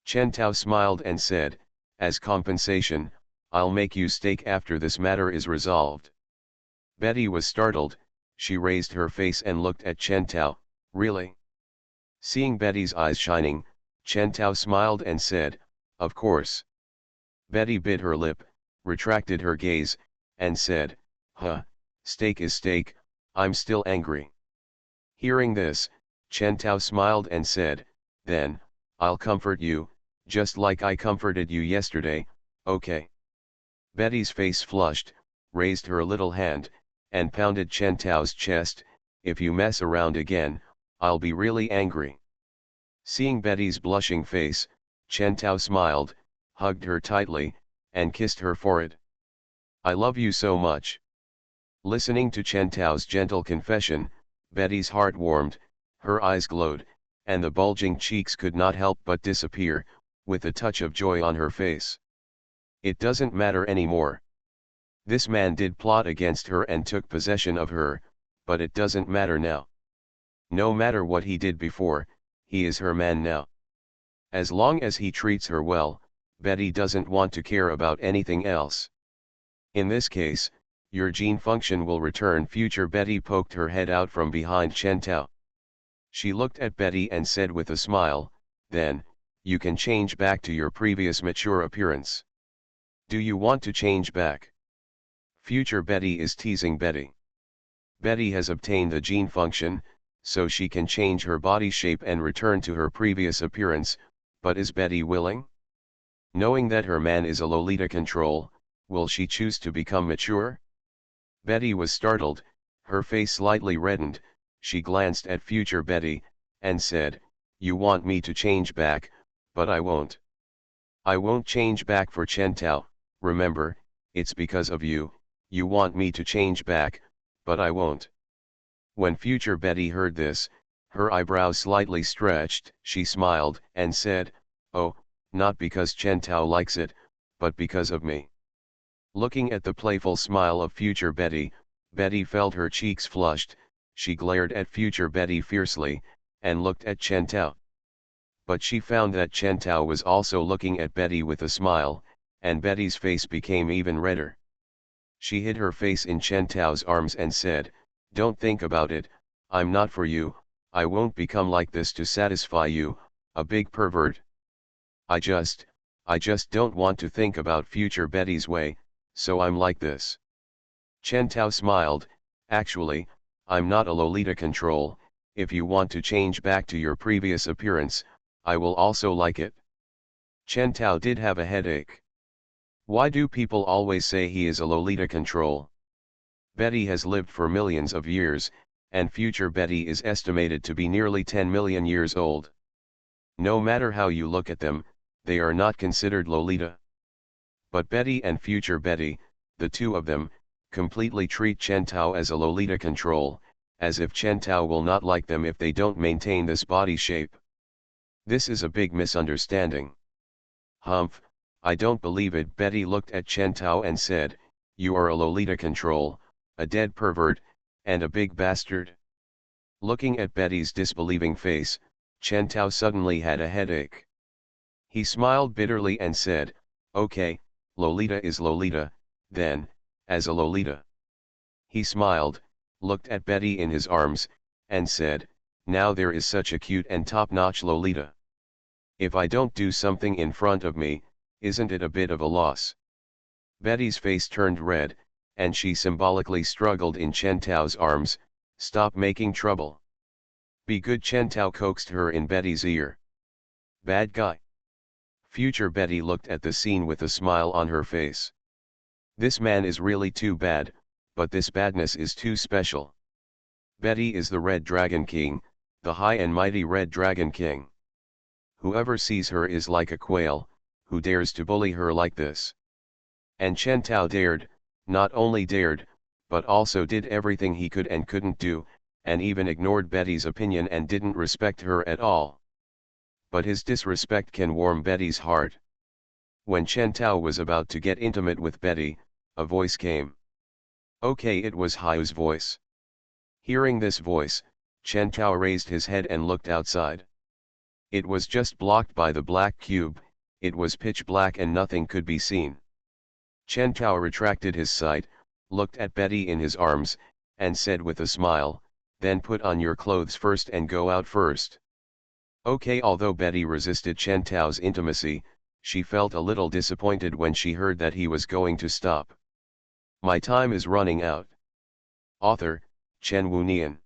Chen Tao smiled and said, "As compensation, I'll make you steak after this matter is resolved." Betty was startled, she raised her face and looked at Chen Tao. "Really?" Seeing Betty's eyes shining, Chen Tao smiled and said, "Of course." Betty bit her lip, retracted her gaze, and said, "Huh, steak is steak, I'm still angry. Hearing this, Chen Tao smiled and said, then, I'll comfort you, just like I comforted you yesterday, okay? Betty's face flushed, raised her little hand, and pounded Chen Tao's chest. If you mess around again, I'll be really angry. Seeing Betty's blushing face, Chen Tao smiled, hugged her tightly, and kissed her forehead. I love you so much. Listening to Chen Tao's gentle confession, Betty's heart warmed, her eyes glowed, and the bulging cheeks could not help but disappear, with a touch of joy on her face. It doesn't matter anymore. This man did plot against her and took possession of her, but it doesn't matter now. No matter what he did before, he is her man now. As long as he treats her well, Betty doesn't want to care about anything else. In this case, your gene function will return. Future Betty poked her head out from behind Chen Tao. She looked at Betty and said with a smile, then, you can change back to your previous mature appearance. Do you want to change back? Future Betty is teasing Betty. Betty has obtained the gene function, so she can change her body shape and return to her previous appearance, but is Betty willing? Knowing that her man is a Lolita control, will she choose to become mature? Betty was startled, her face slightly reddened. She glanced at future Betty, and said, you want me to change back, but I won't. I won't change back for Chen Tao. Remember, it's because of you, you want me to change back, but I won't. When future Betty heard this, her eyebrows slightly stretched. She smiled, and said, oh, not because Chen Tao likes it, but because of me. Looking at the playful smile of future Betty, Betty felt her cheeks flushed. She glared at future Betty fiercely, and looked at Chen Tao. But she found that Chen Tao was also looking at Betty with a smile, and Betty's face became even redder. She hid her face in Chen Tao's arms and said, don't think about it, I'm not for you, I won't become like this to satisfy you, a big pervert. I just don't want to think about future Betty's way, so I'm like this. Chen Tao smiled, actually, I'm not a Lolita control. If you want to change back to your previous appearance, I will also like it. Chen Tao did have a headache. Why do people always say he is a Lolita control? Betty has lived for millions of years, and future Betty is estimated to be nearly 10 million years old. No matter how you look at them, they are not considered Lolita. But Betty and future Betty, the two of them, completely treat Chen Tao as a Lolita control, as if Chen Tao will not like them if they don't maintain this body shape. This is a big misunderstanding. Humph, I don't believe it. Betty looked at Chen Tao and said, you are a Lolita control, a dead pervert, and a big bastard. Looking at Betty's disbelieving face, Chen Tao suddenly had a headache. He smiled bitterly and said, okay, Lolita is Lolita, then, as a Lolita. He smiled, looked at Betty in his arms, and said, now there is such a cute and top-notch Lolita. If I don't do something in front of me, isn't it a bit of a loss? Betty's face turned red, and she symbolically struggled in Chen Tao's arms. Stop making trouble. Be good. Chen Tao coaxed her in Betty's ear. Bad guy. Future Betty looked at the scene with a smile on her face. This man is really too bad, but this badness is too special. Betty is the Red Dragon King, the high and mighty Red Dragon King. Whoever sees her is like a quail, who dares to bully her like this? And Chen Tao dared, not only dared, but also did everything he could and couldn't do, and even ignored Betty's opinion and didn't respect her at all. But his disrespect can warm Betty's heart. When Chen Tao was about to get intimate with Betty, a voice came. Okay, it was Haiu's voice. Hearing this voice, Chen Tao raised his head and looked outside. It was just blocked by the black cube. It was pitch black and nothing could be seen. Chen Tao retracted his sight, looked at Betty in his arms, and said with a smile, then put on your clothes first and go out first. Okay. Although Betty resisted Chen Tao's intimacy, she felt a little disappointed when she heard that he was going to stop. My time is running out. Author, Chen Wunian.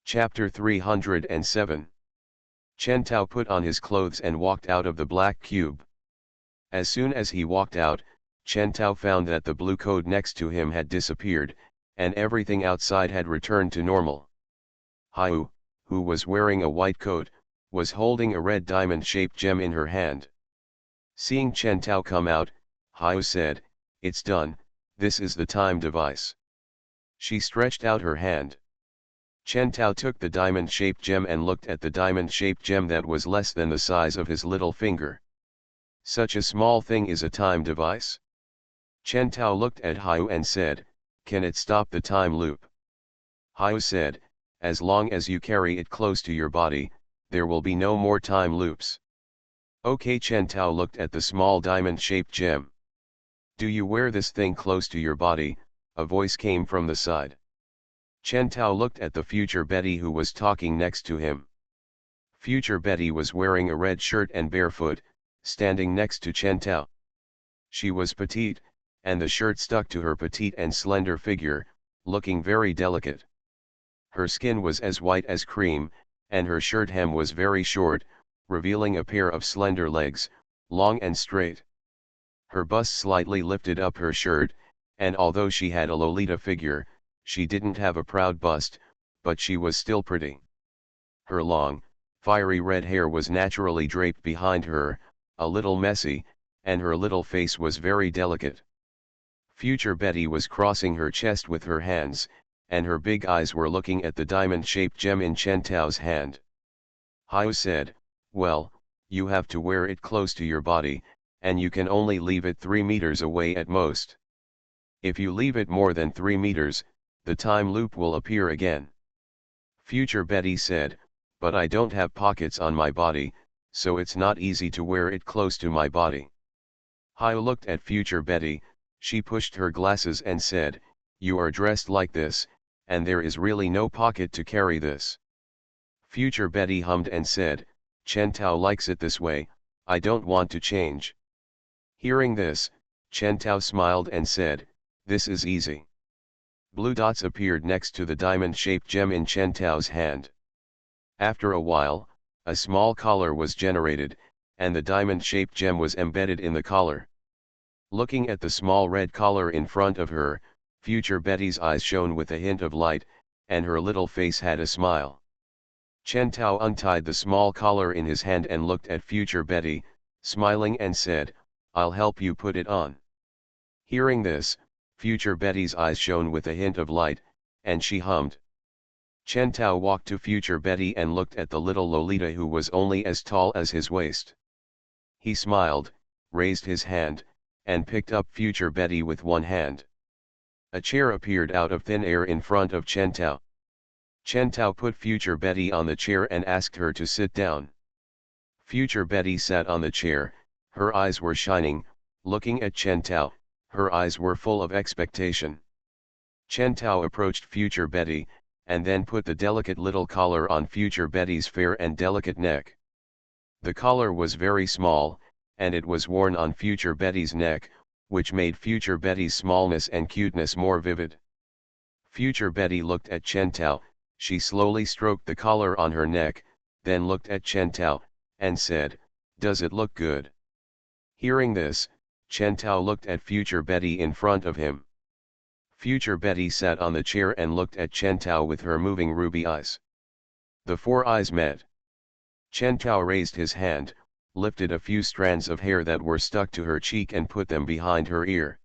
Chapter 307. Chen Tao put on his clothes and walked out of the black cube. As soon as he walked out, Chen Tao found that the blue code next to him had disappeared, and everything outside had returned to normal. Haiyu, who was wearing a white coat, was holding a red diamond-shaped gem in her hand. Seeing Chen Tao come out, Haiyu said, "It's done, this is the time device." She stretched out her hand. Chen Tao took the diamond-shaped gem and looked at the diamond-shaped gem that was less than the size of his little finger. Such a small thing is a time device? Chen Tao looked at Haiyu and said, "Can it stop the time loop?" Haiyu said, "As long as you carry it close to your body, there will be no more time loops." Okay. Chen Tao looked at the small diamond-shaped gem. "Do you wear this thing close to your body?" a voice came from the side. Chen Tao looked at the future Betty who was talking next to him. Future Betty was wearing a red shirt and barefoot, standing next to Chen Tao. She was petite, and the shirt stuck to her petite and slender figure, looking very delicate. Her skin was as white as cream, and her shirt hem was very short, revealing a pair of slender legs, long and straight. Her bust slightly lifted up her shirt, and although she had a Lolita figure, she didn't have a proud bust, but she was still pretty. Her long, fiery red hair was naturally draped behind her, a little messy, and her little face was very delicate. Future Betty was crossing her chest with her hands, and her big eyes were looking at the diamond-shaped gem in Chen Tao's hand. Haiyu said, "Well, you have to wear it close to your body, and you can only leave it 3 meters away at most. If you leave it more than 3 meters, the time loop will appear again." Future Betty said, "But I don't have pockets on my body, so it's not easy to wear it close to my body." Haiyu looked at Future Betty, she pushed her glasses and said, "You are dressed like this, and there is really no pocket to carry this." Future Betty hummed and said, "Chen Tao likes it this way, I don't want to change." Hearing this, Chen Tao smiled and said, "This is easy." Blue dots appeared next to the diamond-shaped gem in Chen Tao's hand. After a while, a small collar was generated, and the diamond-shaped gem was embedded in the collar. Looking at the small red collar in front of her, Future Betty's eyes shone with a hint of light, and her little face had a smile. Chen Tao untied the small collar in his hand and looked at Future Betty, smiling and said, "I'll help you put it on." Hearing this, Future Betty's eyes shone with a hint of light, and she hummed. Chen Tao walked to Future Betty and looked at the little Lolita who was only as tall as his waist. He smiled, raised his hand, and picked up Future Betty with one hand. A chair appeared out of thin air in front of Chen Tao. Chen Tao put Future Betty on the chair and asked her to sit down. Future Betty sat on the chair, her eyes were shining, looking at Chen Tao, her eyes were full of expectation. Chen Tao approached Future Betty, and then put the delicate little collar on Future Betty's fair and delicate neck. The collar was very small, and it was worn on Future Betty's neck, which made Future Betty's smallness and cuteness more vivid. Future Betty looked at Chen Tao, she slowly stroked the collar on her neck, then looked at Chen Tao, and said, "Does it look good?" Hearing this, Chen Tao looked at Future Betty in front of him. Future Betty sat on the chair and looked at Chen Tao with her moving ruby eyes. The four eyes met. Chen Tao raised his hand, lifted a few strands of hair that were stuck to her cheek and put them behind her ear.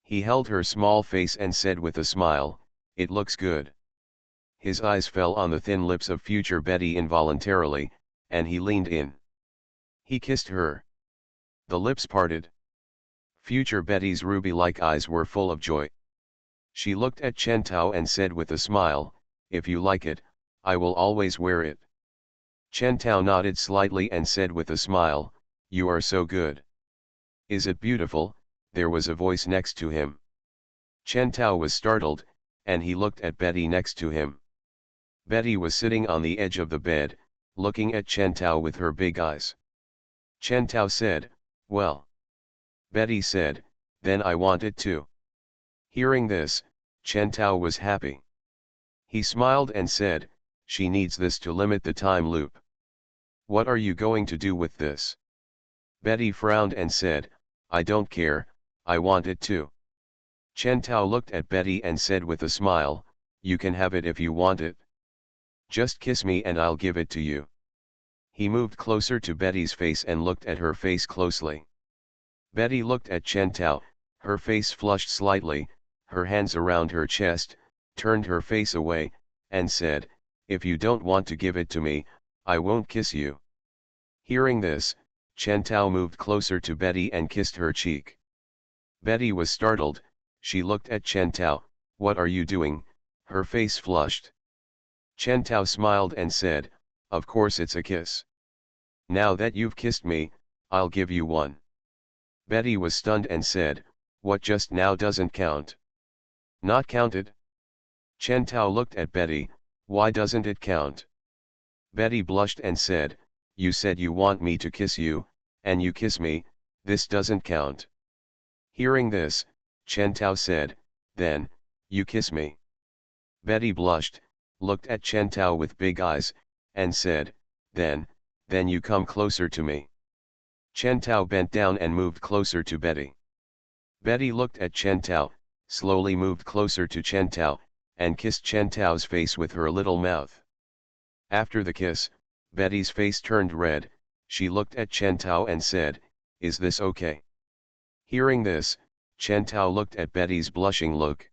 He held her small face and said with a smile, "It looks good." His eyes fell on the thin lips of Future Betty involuntarily, and he leaned in. He kissed her. The lips parted. Future Betty's ruby-like eyes were full of joy. She looked at Chen Tao and said with a smile, "If you like it, I will always wear it." Chen Tao nodded slightly and said with a smile, "You are so good." "Is it beautiful?" there was a voice next to him. Chen Tao was startled, and he looked at Betty next to him. Betty was sitting on the edge of the bed, looking at Chen Tao with her big eyes. Chen Tao said, "Well." Betty said, "Then I want it too." Hearing this, Chen Tao was happy. He smiled and said, she needs this to limit the time loop. What are you going to do with this? Betty frowned and said, I don't care, I want it too. Chen Tao looked at Betty and said with a smile, you can have it if you want it. Just kiss me and I'll give it to you. He moved closer to Betty's face and looked at her face closely. Betty looked at Chen Tao, her face flushed slightly, her hands around her chest, turned her face away, and said, if you don't want to give it to me, I won't kiss you. Hearing this, Chen Tao moved closer to Betty and kissed her cheek. Betty was startled, she looked at Chen Tao, what are you doing? Her face flushed. Chen Tao smiled and said, of course it's a kiss. Now that you've kissed me, I'll give you one. Betty was stunned and said, what just now doesn't count? Not counted? Chen Tao looked at Betty, why doesn't it count? Betty blushed and said, you said you want me to kiss you, and you kiss me, this doesn't count. Hearing this, Chen Tao said, then, you kiss me. Betty blushed, looked at Chen Tao with big eyes, and said, then you come closer to me. Chen Tao bent down and moved closer to Betty. Betty looked at Chen Tao, slowly moved closer to Chen Tao, and kissed Chen Tao's face with her little mouth. After the kiss, Betty's face turned red, she looked at Chen Tao and said, is this okay? Hearing this, Chen Tao looked at Betty's blushing look.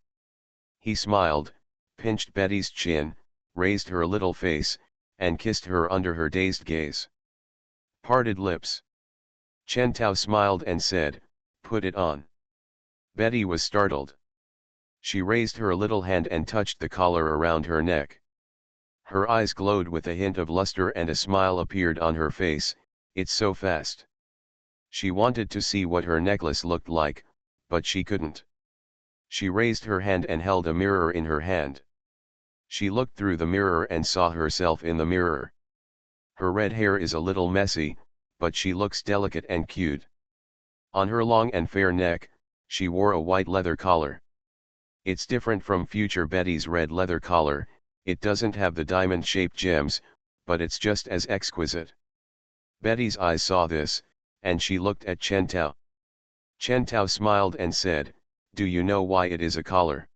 He smiled, pinched Betty's chin, raised her little face, and kissed her under her dazed gaze. Parted lips. Chen Tao smiled and said, put it on. Betty was startled. She raised her little hand and touched the collar around her neck. Her eyes glowed with a hint of luster and a smile appeared on her face, it's so fast. She wanted to see what her necklace looked like, but she couldn't. She raised her hand and held a mirror in her hand. She looked through the mirror and saw herself in the mirror. Her red hair is a little messy, but she looks delicate and cute. On her long and fair neck, she wore a white leather collar. It's different from future Betty's red leather collar, it doesn't have the diamond-shaped gems, but it's just as exquisite. Betty's eyes saw this, and she looked at Chen Tao. Chen Tao smiled and said, do you know why it is a collar?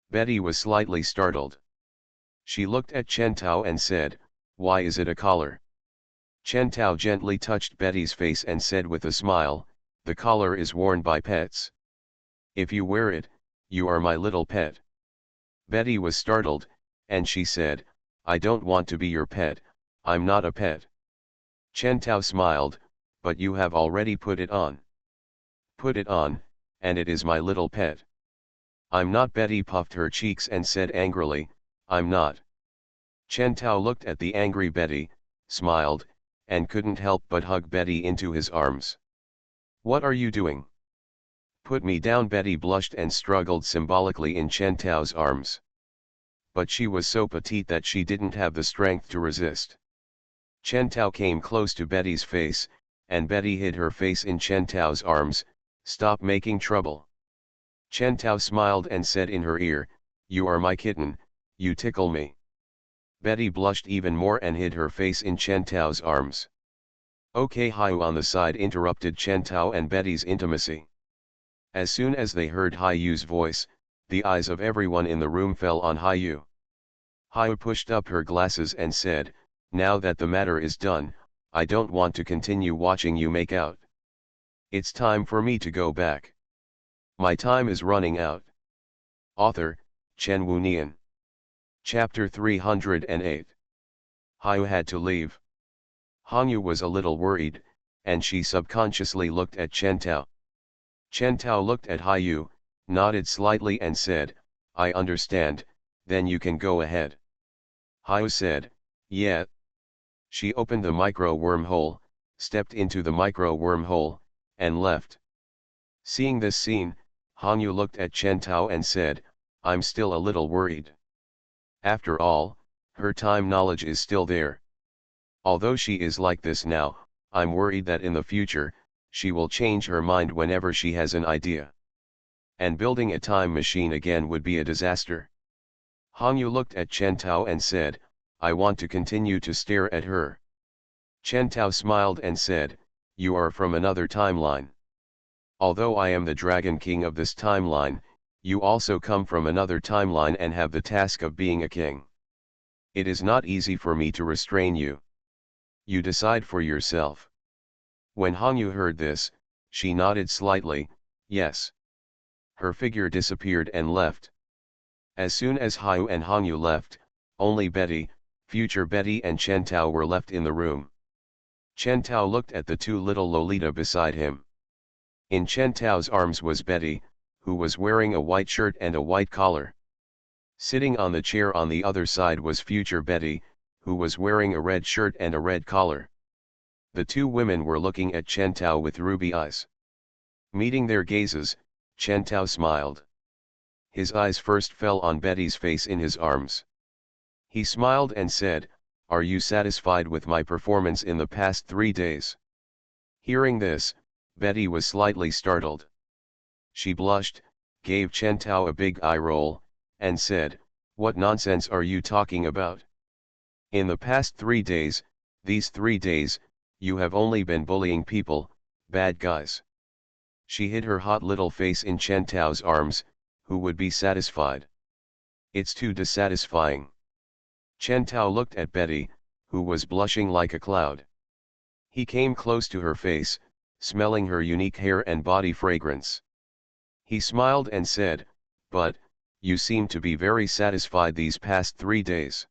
Betty was slightly startled. She looked at Chen Tao and said, why is it a collar? Chen Tao gently touched Betty's face and said with a smile, the collar is worn by pets. If you wear it, you are my little pet. Betty was startled, and she said, I don't want to be your pet, I'm not a pet. Chen Tao smiled, but you have already put it on. Put it on, and it is my little pet. I'm not. Betty puffed her cheeks and said angrily, I'm not. Chen Tao looked at the angry Betty, smiled, and couldn't help but hug Betty into his arms. What are you doing? Put me down. Betty blushed and struggled symbolically in Chen Tao's arms. But she was so petite that she didn't have the strength to resist. Chen Tao came close to Betty's face, and Betty hid her face in Chen Tao's arms, stop making trouble. Chen Tao smiled and said in her ear, you are my kitten, you tickle me. Betty blushed even more and hid her face in Chen Tao's arms. Okay, Haiyu on the side interrupted Chen Tao and Betty's intimacy. As soon as they heard Haiyu's voice, the eyes of everyone in the room fell on Haiyu. Haiyu pushed up her glasses and said, now that the matter is done, I don't want to continue watching you make out. It's time for me to go back. My time is running out. Author, Chen Wunian. Chapter 308. Haiyu had to leave. Hangyu was a little worried, and she subconsciously looked at Chen Tao. Chen Tao looked at Haiyu, nodded slightly and said, I understand, then you can go ahead. Haiyu said, yeah. She opened the micro wormhole, stepped into the micro wormhole, and left. Seeing this scene, Hangyu looked at Chen Tao and said, I'm still a little worried. After all, her time knowledge is still there. Although she is like this now, I'm worried that in the future, she will change her mind whenever she has an idea. And building a time machine again would be a disaster. Hangyu looked at Chen Tao and said, I want to continue to stare at her. Chen Tao smiled and said, you are from another timeline. Although I am the Dragon King of this timeline, you also come from another timeline and have the task of being a king. It is not easy for me to restrain you. You decide for yourself. When Hangyu heard this, she nodded slightly, yes. Her figure disappeared and left. As soon as Hyu and Hangyu left, only Betty, future Betty and Chen Tao were left in the room. Chen Tao looked at the two little Lolita beside him. In Chen Tao's arms was Betty, who was wearing a white shirt and a white collar. Sitting on the chair on the other side was future Betty, who was wearing a red shirt and a red collar. The two women were looking at Chen Tao with ruby eyes. Meeting their gazes, Chen Tao smiled. His eyes first fell on Betty's face in his arms. He smiled and said, are you satisfied with my performance in the past 3 days? Hearing this, Betty was slightly startled. She blushed, gave Chen Tao a big eye roll, and said, what nonsense are you talking about? In the past 3 days, these 3 days, you have only been bullying people, bad guys. She hid her hot little face in Chen Tao's arms, who would be satisfied? It's too dissatisfying. Chen Tao looked at Betty, who was blushing like a cloud. He came close to her face, smelling her unique hair and body fragrance. He smiled and said, but, you seem to be very satisfied these past 3 days.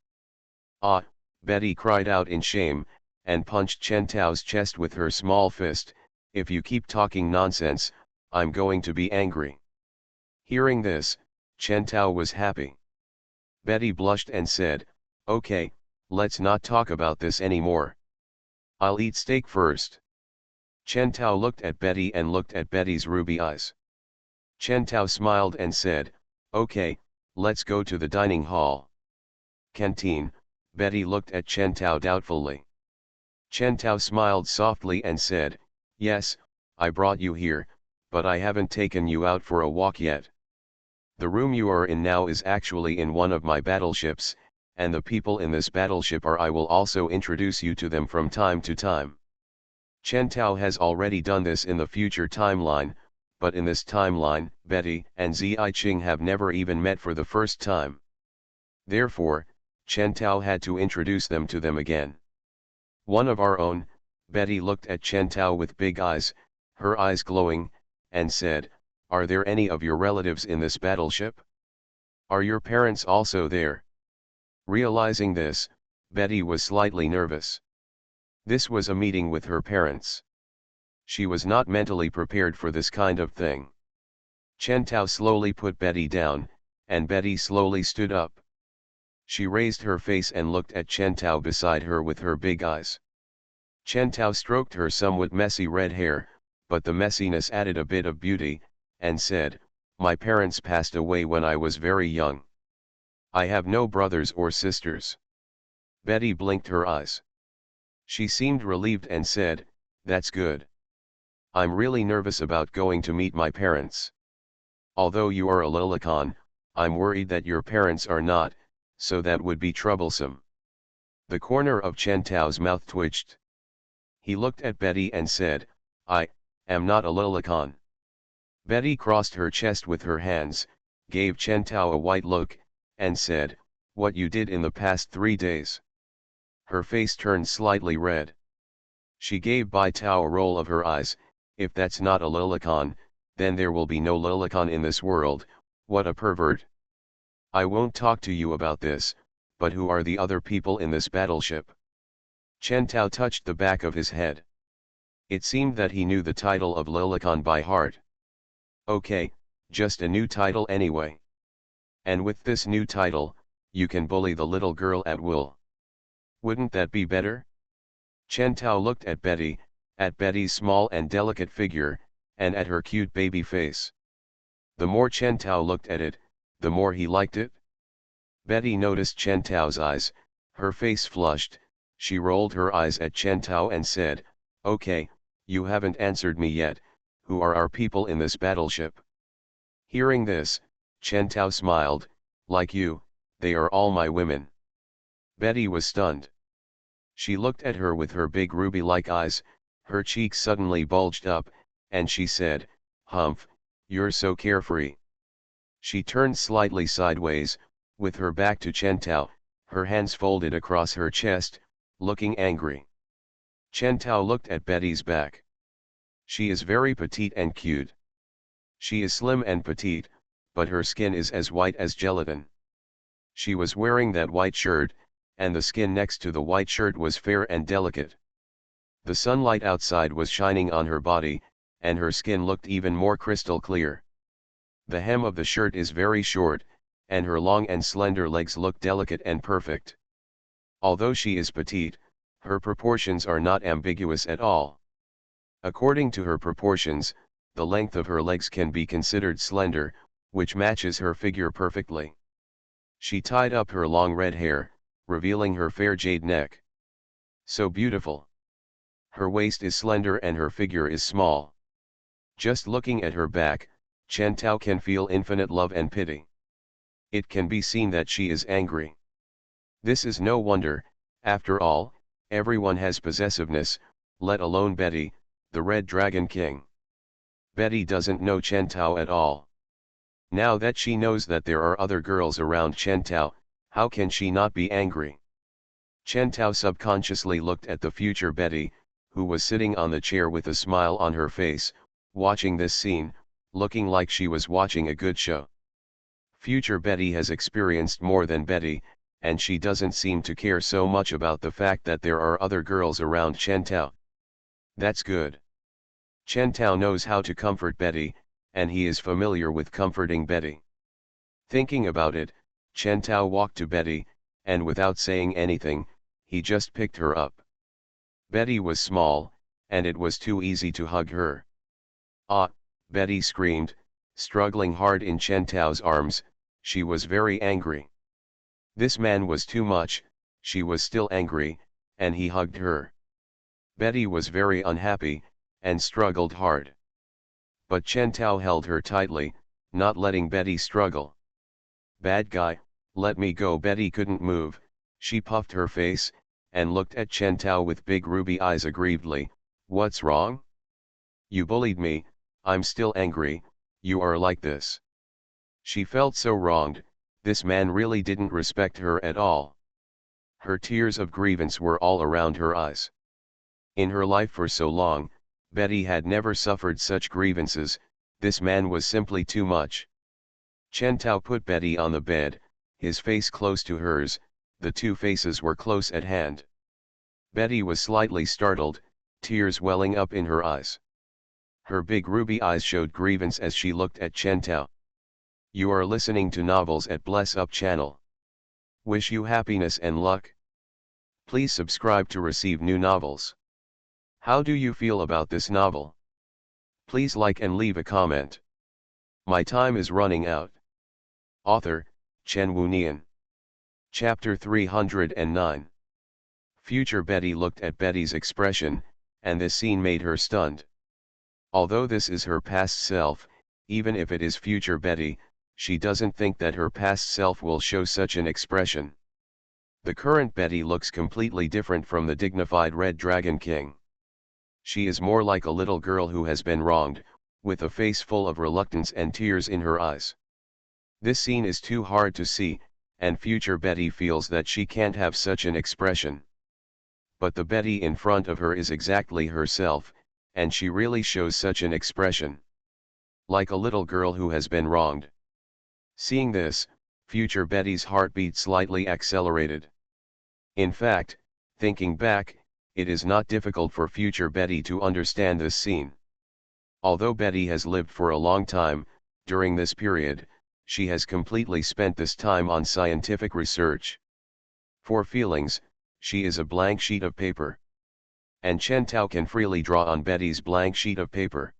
Ah, Betty cried out in shame, and punched Chen Tao's chest with her small fist, if you keep talking nonsense, I'm going to be angry. Hearing this, Chen Tao was happy. Betty blushed and said, okay, let's not talk about this anymore. I'll eat steak first. Chen Tao looked at Betty and looked at Betty's ruby eyes. Chen Tao smiled and said, okay, let's go to the dining hall. Canteen, Betty looked at Chen Tao doubtfully. Chen Tao smiled softly and said, yes, I brought you here, but I haven't taken you out for a walk yet. The room you are in now is actually in one of my battleships, and the people in this battleship I will also introduce you to them from time to time. Chen Tao has already done this in the future timeline, but in this timeline, Betty and Ziyi Qing have never even met for the first time. Therefore, Chen Tao had to introduce them to them again. One of our own, Betty looked at Chen Tao with big eyes, her eyes glowing, and said, are there any of your relatives in this battleship? Are your parents also there? Realizing this, Betty was slightly nervous. This was a meeting with her parents. She was not mentally prepared for this kind of thing. Chen Tao slowly put Betty down, and Betty slowly stood up. She raised her face and looked at Chen Tao beside her with her big eyes. Chen Tao stroked her somewhat messy red hair, but the messiness added a bit of beauty, and said, my parents passed away when I was very young. I have no brothers or sisters. Betty blinked her eyes. She seemed relieved and said, that's good. I'm really nervous about going to meet my parents. Although you are a Lilicon, I'm worried that your parents are not, so that would be troublesome. The corner of Chen Tao's mouth twitched. He looked at Betty and said, I am not a Lilicon. Betty crossed her chest with her hands, gave Chen Tao a white look, and said, what you did in the past 3 days. Her face turned slightly red. She gave Bai Tao a roll of her eyes, if that's not a Lilicon, then there will be no Lilicon in this world, what a pervert. I won't talk to you about this, but who are the other people in this battleship? Chen Tao touched the back of his head. It seemed that he knew the title of Lilicon by heart. Okay, just a new title anyway. And with this new title, you can bully the little girl at will. Wouldn't that be better? Chen Tao looked at Betty's small and delicate figure, and at her cute baby face. The more Chen Tao looked at it, the more he liked it. Betty noticed Chen Tao's eyes, her face flushed, she rolled her eyes at Chen Tao and said, okay, you haven't answered me yet, who are our people in this battleship? Hearing this, Chen Tao smiled, like you, they are all my women. Betty was stunned. She looked at her with her big ruby-like eyes, her cheeks suddenly bulged up, and she said, "Humph, you're so carefree." She turned slightly sideways, with her back to Chentao, her hands folded across her chest, looking angry. Chentao looked at Betty's back. She is very petite and cute. She is slim and petite, but her skin is as white as gelatin. She was wearing that white shirt, and the skin next to the white shirt was fair and delicate. The sunlight outside was shining on her body, and her skin looked even more crystal clear. The hem of the shirt is very short, and her long and slender legs look delicate and perfect. Although she is petite, her proportions are not ambiguous at all. According to her proportions, the length of her legs can be considered slender, which matches her figure perfectly. She tied up her long red hair, revealing her fair jade neck. So beautiful. Her waist is slender and her figure is small. Just looking at her back, Chentao can feel infinite love and pity. It can be seen that she is angry. This is no wonder, after all, everyone has possessiveness, let alone Betty, the Red Dragon King. Betty doesn't know Chentao at all. Now that she knows that there are other girls around Chentao, how can she not be angry? Chentao subconsciously looked at the future Betty, who was sitting on the chair with a smile on her face, watching this scene, looking like she was watching a good show. Future Betty has experienced more than Betty, and she doesn't seem to care so much about the fact that there are other girls around Chentao. That's good. Chentao knows how to comfort Betty, and he is familiar with comforting Betty. Thinking about it, Chentao walked to Betty, and without saying anything, he just picked her up. Betty was small, and it was too easy to hug her. "Ah!" Betty screamed, struggling hard in Chentao's arms. She was very angry. This man was too much, she was still angry, and he hugged her. Betty was very unhappy, and struggled hard. But Chentao held her tightly, not letting Betty struggle. "Bad guy, let me go." Betty couldn't move, she puffed her face, and looked at Chentao with big ruby eyes aggrievedly. "What's wrong? You bullied me, I'm still angry, you are like this." She felt so wronged, this man really didn't respect her at all. Her tears of grievance were all around her eyes. In her life for so long, Betty had never suffered such grievances, this man was simply too much. Chentao put Betty on the bed, his face close to hers, the two faces were close at hand. Betty was slightly startled, tears welling up in her eyes. Her big ruby eyes showed grievance as she looked at Chentao. You are listening to Novels at Bless Up channel. Wish you happiness and luck. Please subscribe to receive new novels. How do you feel about this novel? Please like and leave a comment. My time is running out. Author, Chen Wunian. Chapter 309. Future Betty looked at Betty's expression, and this scene made her stunned. Although this is her past self, even if it is future Betty, she doesn't think that her past self will show such an expression. The current Betty looks completely different from the dignified Red Dragon King. She is more like a little girl who has been wronged, with a face full of reluctance and tears in her eyes. This scene is too hard to see, and future Betty feels that she can't have such an expression. But the Betty in front of her is exactly herself, and she really shows such an expression. Like a little girl who has been wronged. Seeing this, future Betty's heartbeat slightly accelerated. In fact, thinking back, it is not difficult for future Betty to understand this scene. Although Betty has lived for a long time, during this period, she has completely spent this time on scientific research. For feelings, she is a blank sheet of paper. And Chentao can freely draw on Betty's blank sheet of paper.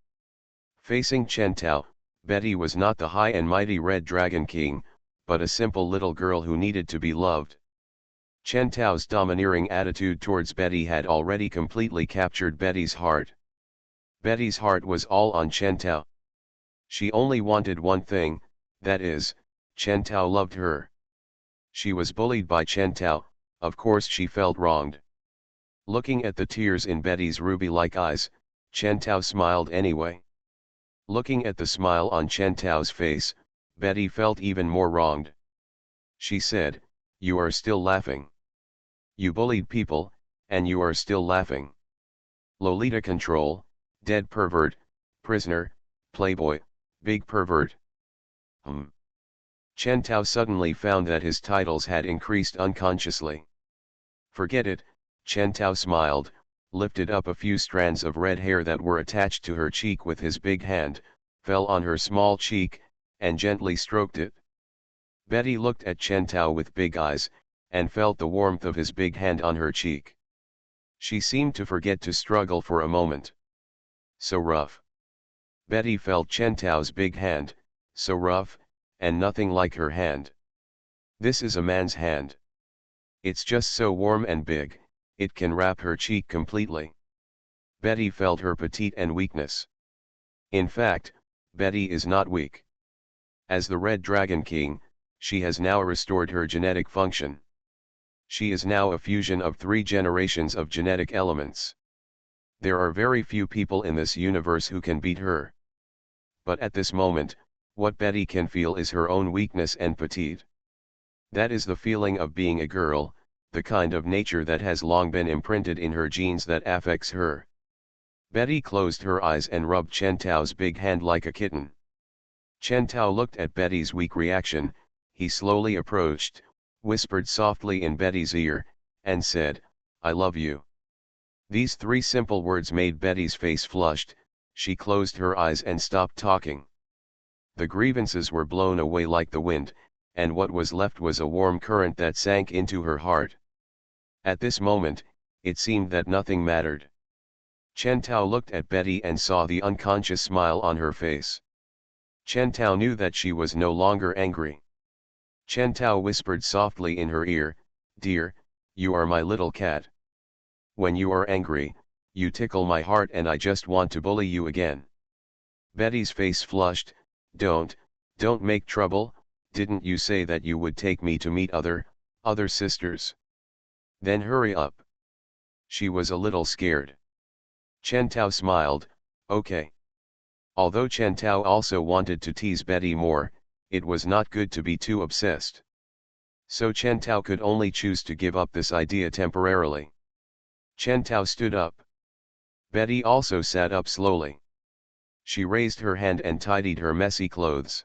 Facing Chentao, Betty was not the high and mighty Red Dragon King, but a simple little girl who needed to be loved. Chentao's domineering attitude towards Betty had already completely captured Betty's heart. Betty's heart was all on Chentao. She only wanted one thing, that is, Chentao loved her. She was bullied by Chen Tao, of course she felt wronged. Looking at the tears in Betty's ruby-like eyes, Chen Tao smiled anyway. Looking at the smile on Chen Tao's face, Betty felt even more wronged. She said, "You are still laughing. You bullied people, and you are still laughing. Lolita control, dead pervert, prisoner, playboy, big pervert." Chen Tao suddenly found that his titles had increased unconsciously. "Forget it," Chen Tao smiled, lifted up a few strands of red hair that were attached to her cheek with his big hand, fell on her small cheek, and gently stroked it. Betty looked at Chen Tao with big eyes, and felt the warmth of his big hand on her cheek. She seemed to forget to struggle for a moment. So rough. Betty felt Chen Tao's big hand, so rough, and nothing like her hand. This is a man's hand. It's just so warm and big, it can wrap her cheek completely. Betty felt her petite and weakness. In fact, Betty is not weak. As the Red Dragon King, she has now restored her genetic function. She is now a fusion of 3 generations of genetic elements. There are very few people in this universe who can beat her. But at this moment, what Betty can feel is her own weakness and petite. That is the feeling of being a girl, the kind of nature that has long been imprinted in her genes that affects her. Betty closed her eyes and rubbed Chen Tao's big hand like a kitten. Chen Tao looked at Betty's weak reaction, he slowly approached, whispered softly in Betty's ear, and said, "I love you." These 3 simple words made Betty's face flushed, she closed her eyes and stopped talking. The grievances were blown away like the wind, and what was left was a warm current that sank into her heart. At this moment, it seemed that nothing mattered. Chen Tao looked at Betty and saw the unconscious smile on her face. Chen Tao knew that she was no longer angry. Chen Tao whispered softly in her ear, "Dear, you are my little cat. When you are angry, you tickle my heart and I just want to bully you again." Betty's face flushed. Don't make trouble, didn't you say that you would take me to meet other sisters? Then hurry up." She was a little scared. Chen Tao smiled, "Okay." Although Chen Tao also wanted to tease Betty more, it was not good to be too obsessed. So Chen Tao could only choose to give up this idea temporarily. Chen Tao stood up. Betty also sat up slowly. She raised her hand and tidied her messy clothes.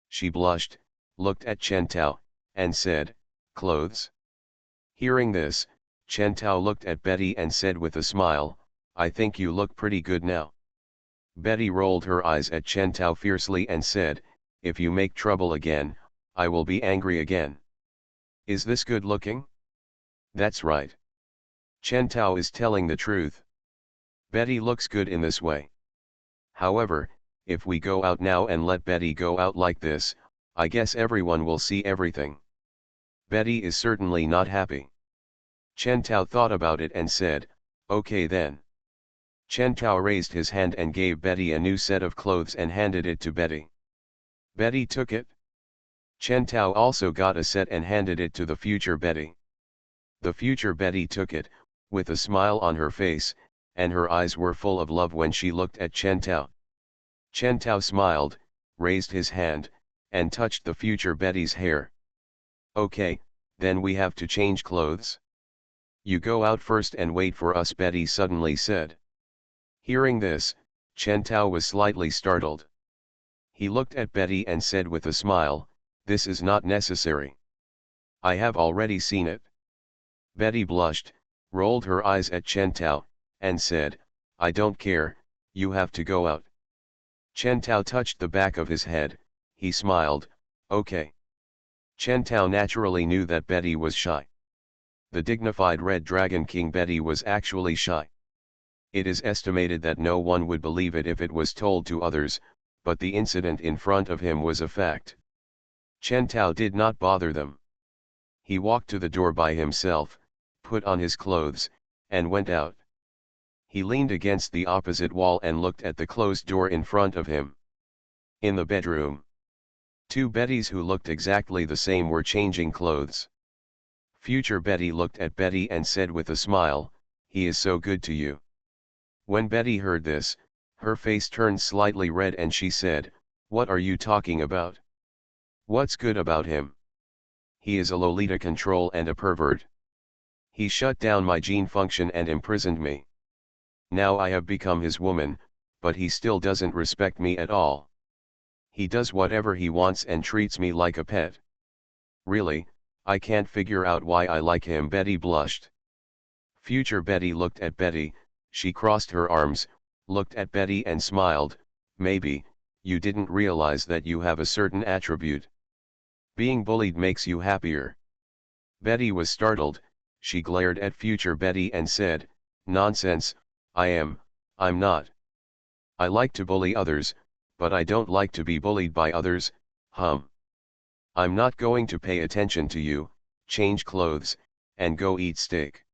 She blushed, looked at Chen Tao, and said, "Clothes?" Hearing this, Chen Tao looked at Betty and said with a smile, "I think you look pretty good now." Betty rolled her eyes at Chen Tao fiercely and said, "If you make trouble again, I will be angry again. Is this good looking?" "That's right. Chen Tao is telling the truth. Betty looks good in this way. However, if we go out now and let Betty go out like this, I guess everyone will see everything. Betty is certainly not happy." Chen Tao thought about it and said, "Okay then." Chen Tao raised his hand and gave Betty a new set of clothes and handed it to Betty. Betty took it. Chen Tao also got a set and handed it to the future Betty. The future Betty took it, with a smile on her face, and her eyes were full of love when she looked at Chen Tao. Chen Tao smiled, raised his hand, and touched the future Betty's hair. "Okay, then we have to change clothes. You go out first and wait for us," Betty suddenly said. Hearing this, Chen Tao was slightly startled. He looked at Betty and said with a smile, "This is not necessary. I have already seen it." Betty blushed, rolled her eyes at Chen Tao, and said, "I don't care, you have to go out." Chen Tao touched the back of his head, he smiled, "Okay." Chen Tao naturally knew that Betty was shy. The dignified Red Dragon King Betty was actually shy. It is estimated that no one would believe it if it was told to others, but the incident in front of him was a fact. Chen Tao did not bother them. He walked to the door by himself, put on his clothes, and went out. He leaned against the opposite wall and looked at the closed door in front of him. In the bedroom. Two Bettys who looked exactly the same were changing clothes. Future Betty looked at Betty and said with a smile, "He is so good to you." When Betty heard this, her face turned slightly red and she said, "What are you talking about? What's good about him? He is a Lolita control and a pervert. He shut down my gene function and imprisoned me. Now I have become his woman, but he still doesn't respect me at all. He does whatever he wants and treats me like a pet. Really, I can't figure out why I like him." Betty blushed. Future Betty looked at Betty, she crossed her arms, looked at Betty and smiled, "Maybe, you didn't realize that you have a certain attribute. Being bullied makes you happier." Betty was startled, she glared at Future Betty and said, "Nonsense, I'm not. I like to bully others, but I don't like to be bullied by others, I'm not going to pay attention to you, change clothes, and go eat steak."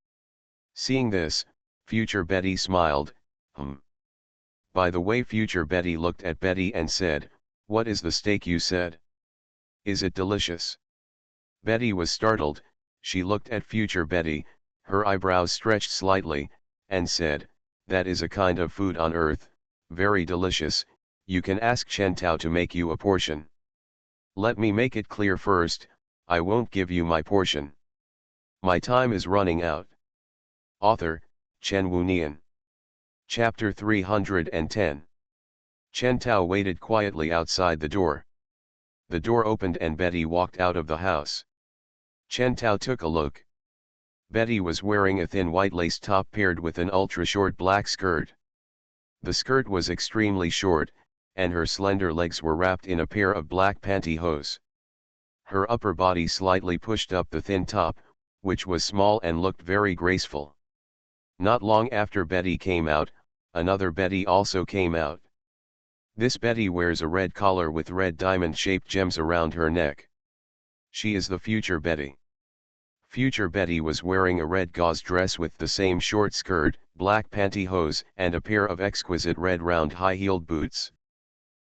Seeing this, Future Betty smiled, By the way, Future Betty looked at Betty and said, "What is the steak you said? Is it delicious?" Betty was startled, she looked at Future Betty, her eyebrows stretched slightly, and said, "That is a kind of food on earth, very delicious, you can ask Chen Tao to make you a portion." "Let me make it clear first, I won't give you my portion. My time is running out." Author, Chen Wunian. Chapter 310. Chen Tao waited quietly outside the door. The door opened and Betty walked out of the house. Chen Tao took a look. Betty was wearing a thin white lace top paired with an ultra-short black skirt. The skirt was extremely short, and her slender legs were wrapped in a pair of black pantyhose. Her upper body slightly pushed up the thin top, which was small and looked very graceful. Not long after Betty came out, another Betty also came out. This Betty wears a red collar with red diamond-shaped gems around her neck. She is the Future Betty. Future Betty was wearing a red gauze dress with the same short skirt, black pantyhose, and a pair of exquisite red round high-heeled boots.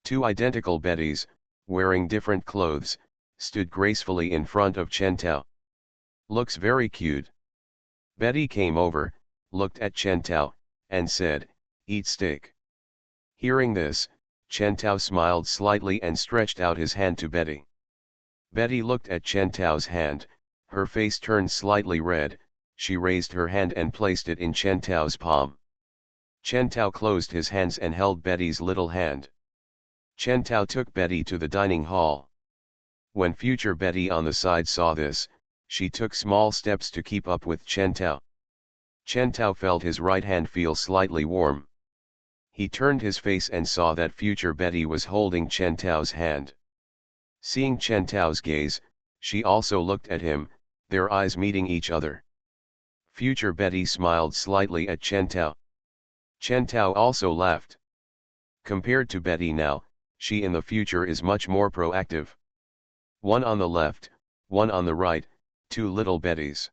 Two identical Bettys, wearing different clothes, stood gracefully in front of Chen Tao. "Looks very cute." Betty came over, looked at Chen Tao, and said, "Eat steak." Hearing this, Chen Tao smiled slightly and stretched out his hand to Betty. Betty looked at Chen Tao's hand, her face turned slightly red, she raised her hand and placed it in Chen Tao's palm. Chen Tao closed his hands and held Betty's little hand. Chen Tao took Betty to the dining hall. When Future Betty on the side saw this, she took small steps to keep up with Chen Tao. Chen Tao felt his right hand feel slightly warm. He turned his face and saw that Future Betty was holding Chen Tao's hand. Seeing Chen Tao's gaze, she also looked at him, their eyes meeting each other. Future Betty smiled slightly at Chen Tao. Chen Tao also laughed. Compared to Betty now, she in the future is much more proactive. One on the left, one on the right, two little Bettys.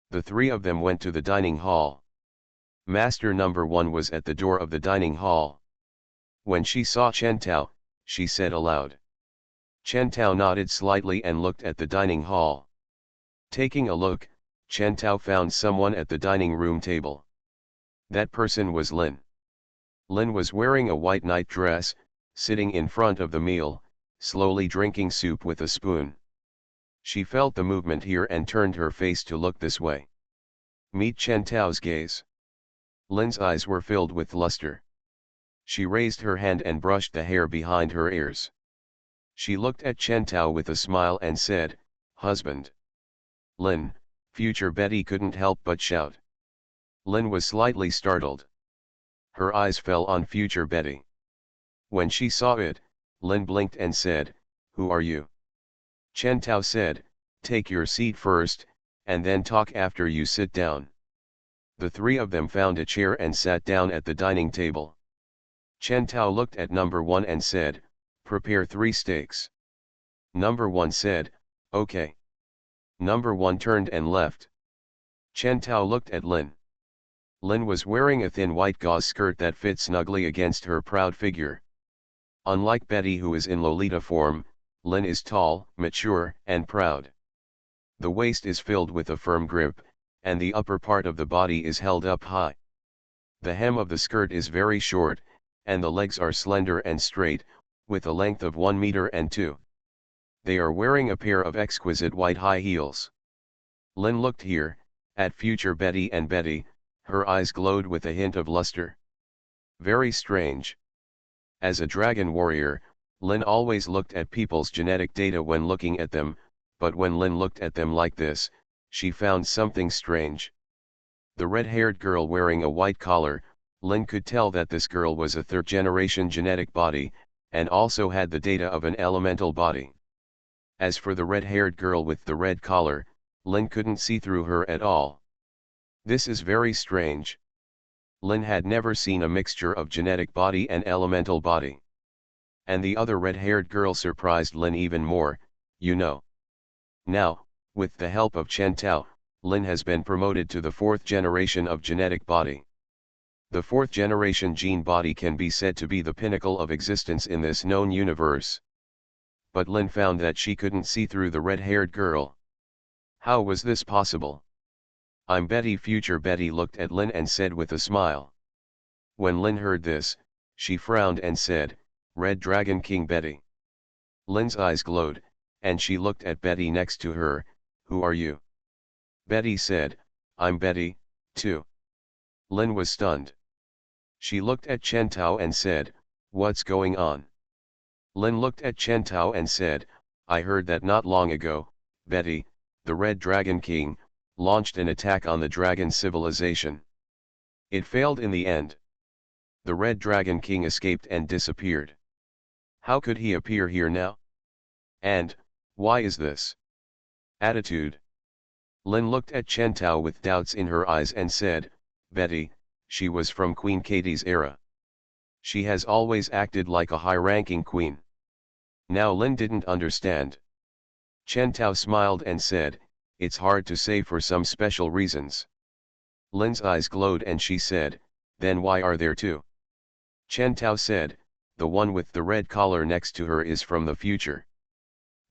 The three of them went to the dining hall. Master number 1 was at the door of the dining hall. When she saw Chen Tao, she said aloud. Chen Tao nodded slightly and looked at the dining hall. Taking a look, Chen Tao found someone at the dining room table. That person was Lin. Lin was wearing a white night dress, sitting in front of the meal, slowly drinking soup with a spoon. She felt the movement here and turned her face to look this way. Meet Chen Tao's gaze. Lin's eyes were filled with luster. She raised her hand and brushed the hair behind her ears. She looked at Chen Tao with a smile and said, "Husband." "Lin," Future Betty couldn't help but shout. Lin was slightly startled. Her eyes fell on Future Betty. When she saw it, Lin blinked and said, "Who are you?" Chen Tao said, "Take your seat first, and then talk after you sit down." The three of them found a chair and sat down at the dining table. Chen Tao looked at number 1 and said, "Prepare 3 steaks." Number 1 said, "Okay." Number 1 turned and left. Chen Tao looked at Lin. Lin was wearing a thin white gauze skirt that fit snugly against her proud figure. Unlike Betty, who is in Lolita form, Lin is tall, mature, and proud. The waist is filled with a firm grip, and the upper part of the body is held up high. The hem of the skirt is very short, and the legs are slender and straight, with a length of 1 meter and 2. They are wearing a pair of exquisite white high heels. Lin looked here, at future Betty, and Betty, her eyes glowed with a hint of luster. Very strange. As a dragon warrior, Lin always looked at people's genetic data when looking at them, but when Lin looked at them like this, she found something strange. The red-haired girl wearing a white collar, Lin could tell that this girl was a third-generation genetic body, and also had the data of an elemental body. As for the red-haired girl with the red collar, Lin couldn't see through her at all. This is very strange. Lin had never seen a mixture of genetic body and elemental body. And the other red-haired girl surprised Lin even more, you know. Now, with the help of Chen Tao, Lin has been promoted to the 4th generation of genetic body. The 4th generation gene body can be said to be the pinnacle of existence in this known universe. But Lin found that she couldn't see through the red-haired girl. How was this possible? I'm Betty. Future Betty looked at Lin and said with a smile. When Lin heard this, she frowned and said, Red Dragon King Betty. Lin's eyes glowed, and she looked at Betty next to her. Who are you? Betty said, I'm Betty, too. Lin was stunned. She looked at Chen Tao and said, what's going on? Lin looked at Chen Tao and said, I heard that not long ago, Betty, the Red Dragon King, launched an attack on the dragon civilization. It failed in the end. The Red Dragon King escaped and disappeared. How could he appear here now? And, why is this? Attitude. Lin looked at Chen Tao with doubts in her eyes and said, Betty, she was from Queen Katie's era. She has always acted like a high-ranking queen. Now Lin didn't understand. Chen Tao smiled and said, it's hard to say for some special reasons. Lin's eyes glowed and she said, then why are there two? Chen Tao said, the one with the red collar next to her is from the future.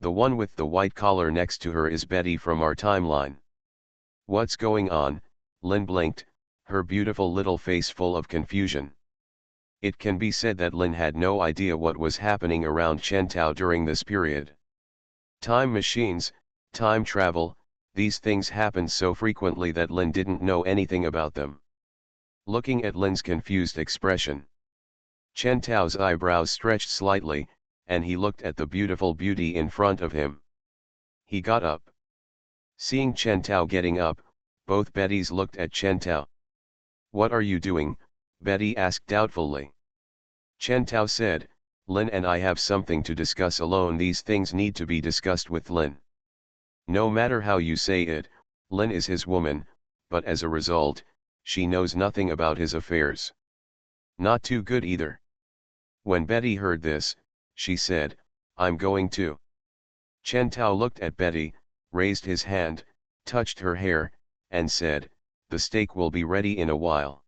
The one with the white collar next to her is Betty from our timeline. What's going on? Lin blinked, her beautiful little face full of confusion. It can be said that Lin had no idea what was happening around Chen Tao during this period. Time machines, time travel, these things happened so frequently that Lin didn't know anything about them. Looking at Lin's confused expression, Chen Tao's eyebrows stretched slightly, and he looked at the beautiful beauty in front of him. He got up. Seeing Chen Tao getting up, both Bettys looked at Chen Tao. What are you doing? Betty asked doubtfully. Chen Tao said, Lin and I have something to discuss alone. These things need to be discussed with Lin. No matter how you say it, Lin is his woman, but as a result, she knows nothing about his affairs. Not too good either. When Betty heard this, she said, I'm going to. Chen Tao looked at Betty, raised his hand, touched her hair, and said, the steak will be ready in a while.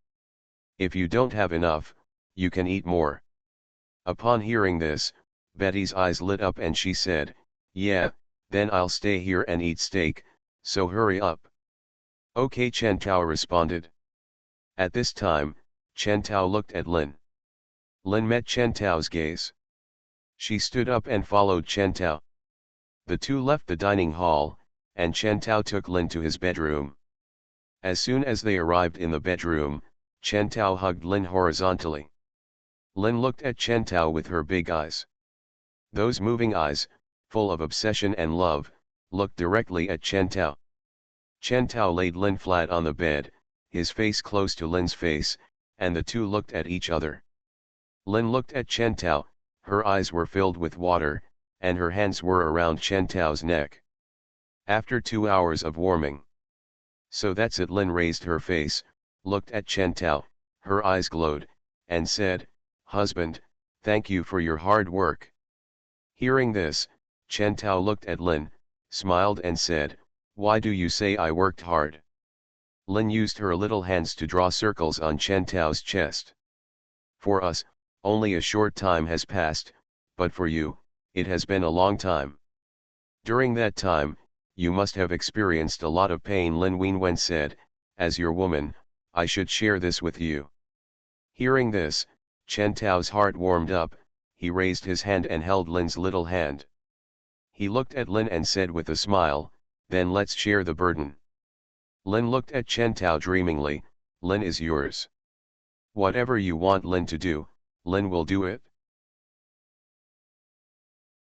If you don't have enough, you can eat more. Upon hearing this, Betty's eyes lit up and she said, yeah, then I'll stay here and eat steak, so hurry up. Okay, Chen Tao responded. At this time, Chen Tao looked at Lin. Lin met Chen Tao's gaze. She stood up and followed Chen Tao. The two left the dining hall, and Chen Tao took Lin to his bedroom. As soon as they arrived in the bedroom, Chen Tao hugged Lin horizontally. Lin looked at Chen Tao with her big eyes. Those moving eyes, full of obsession and love, looked directly at Chen Tao. Chen Tao laid Lin flat on the bed, his face close to Lin's face, and the two looked at each other. Lin looked at Chen Tao, her eyes were filled with water, and her hands were around Chen Tao's neck. After 2 hours of warming. So that's it. Lin raised her face, looked at Chen Tao, her eyes glowed, and said, husband, thank you for your hard work. Hearing this, Chen Tao looked at Lin, smiled and said, why do you say I worked hard? Lin used her little hands to draw circles on Chen Tao's chest. For us, only a short time has passed, but for you, it has been a long time. During that time, you must have experienced a lot of pain, Lin Wenwen said. As your woman, I should share this with you. Hearing this, Chen Tao's heart warmed up. He raised his hand and held Lin's little hand. He looked at Lin and said with a smile, then let's share the burden. Lin looked at Chen Tao dreamingly. Lin is yours. Whatever you want Lin to do, Lin will do it.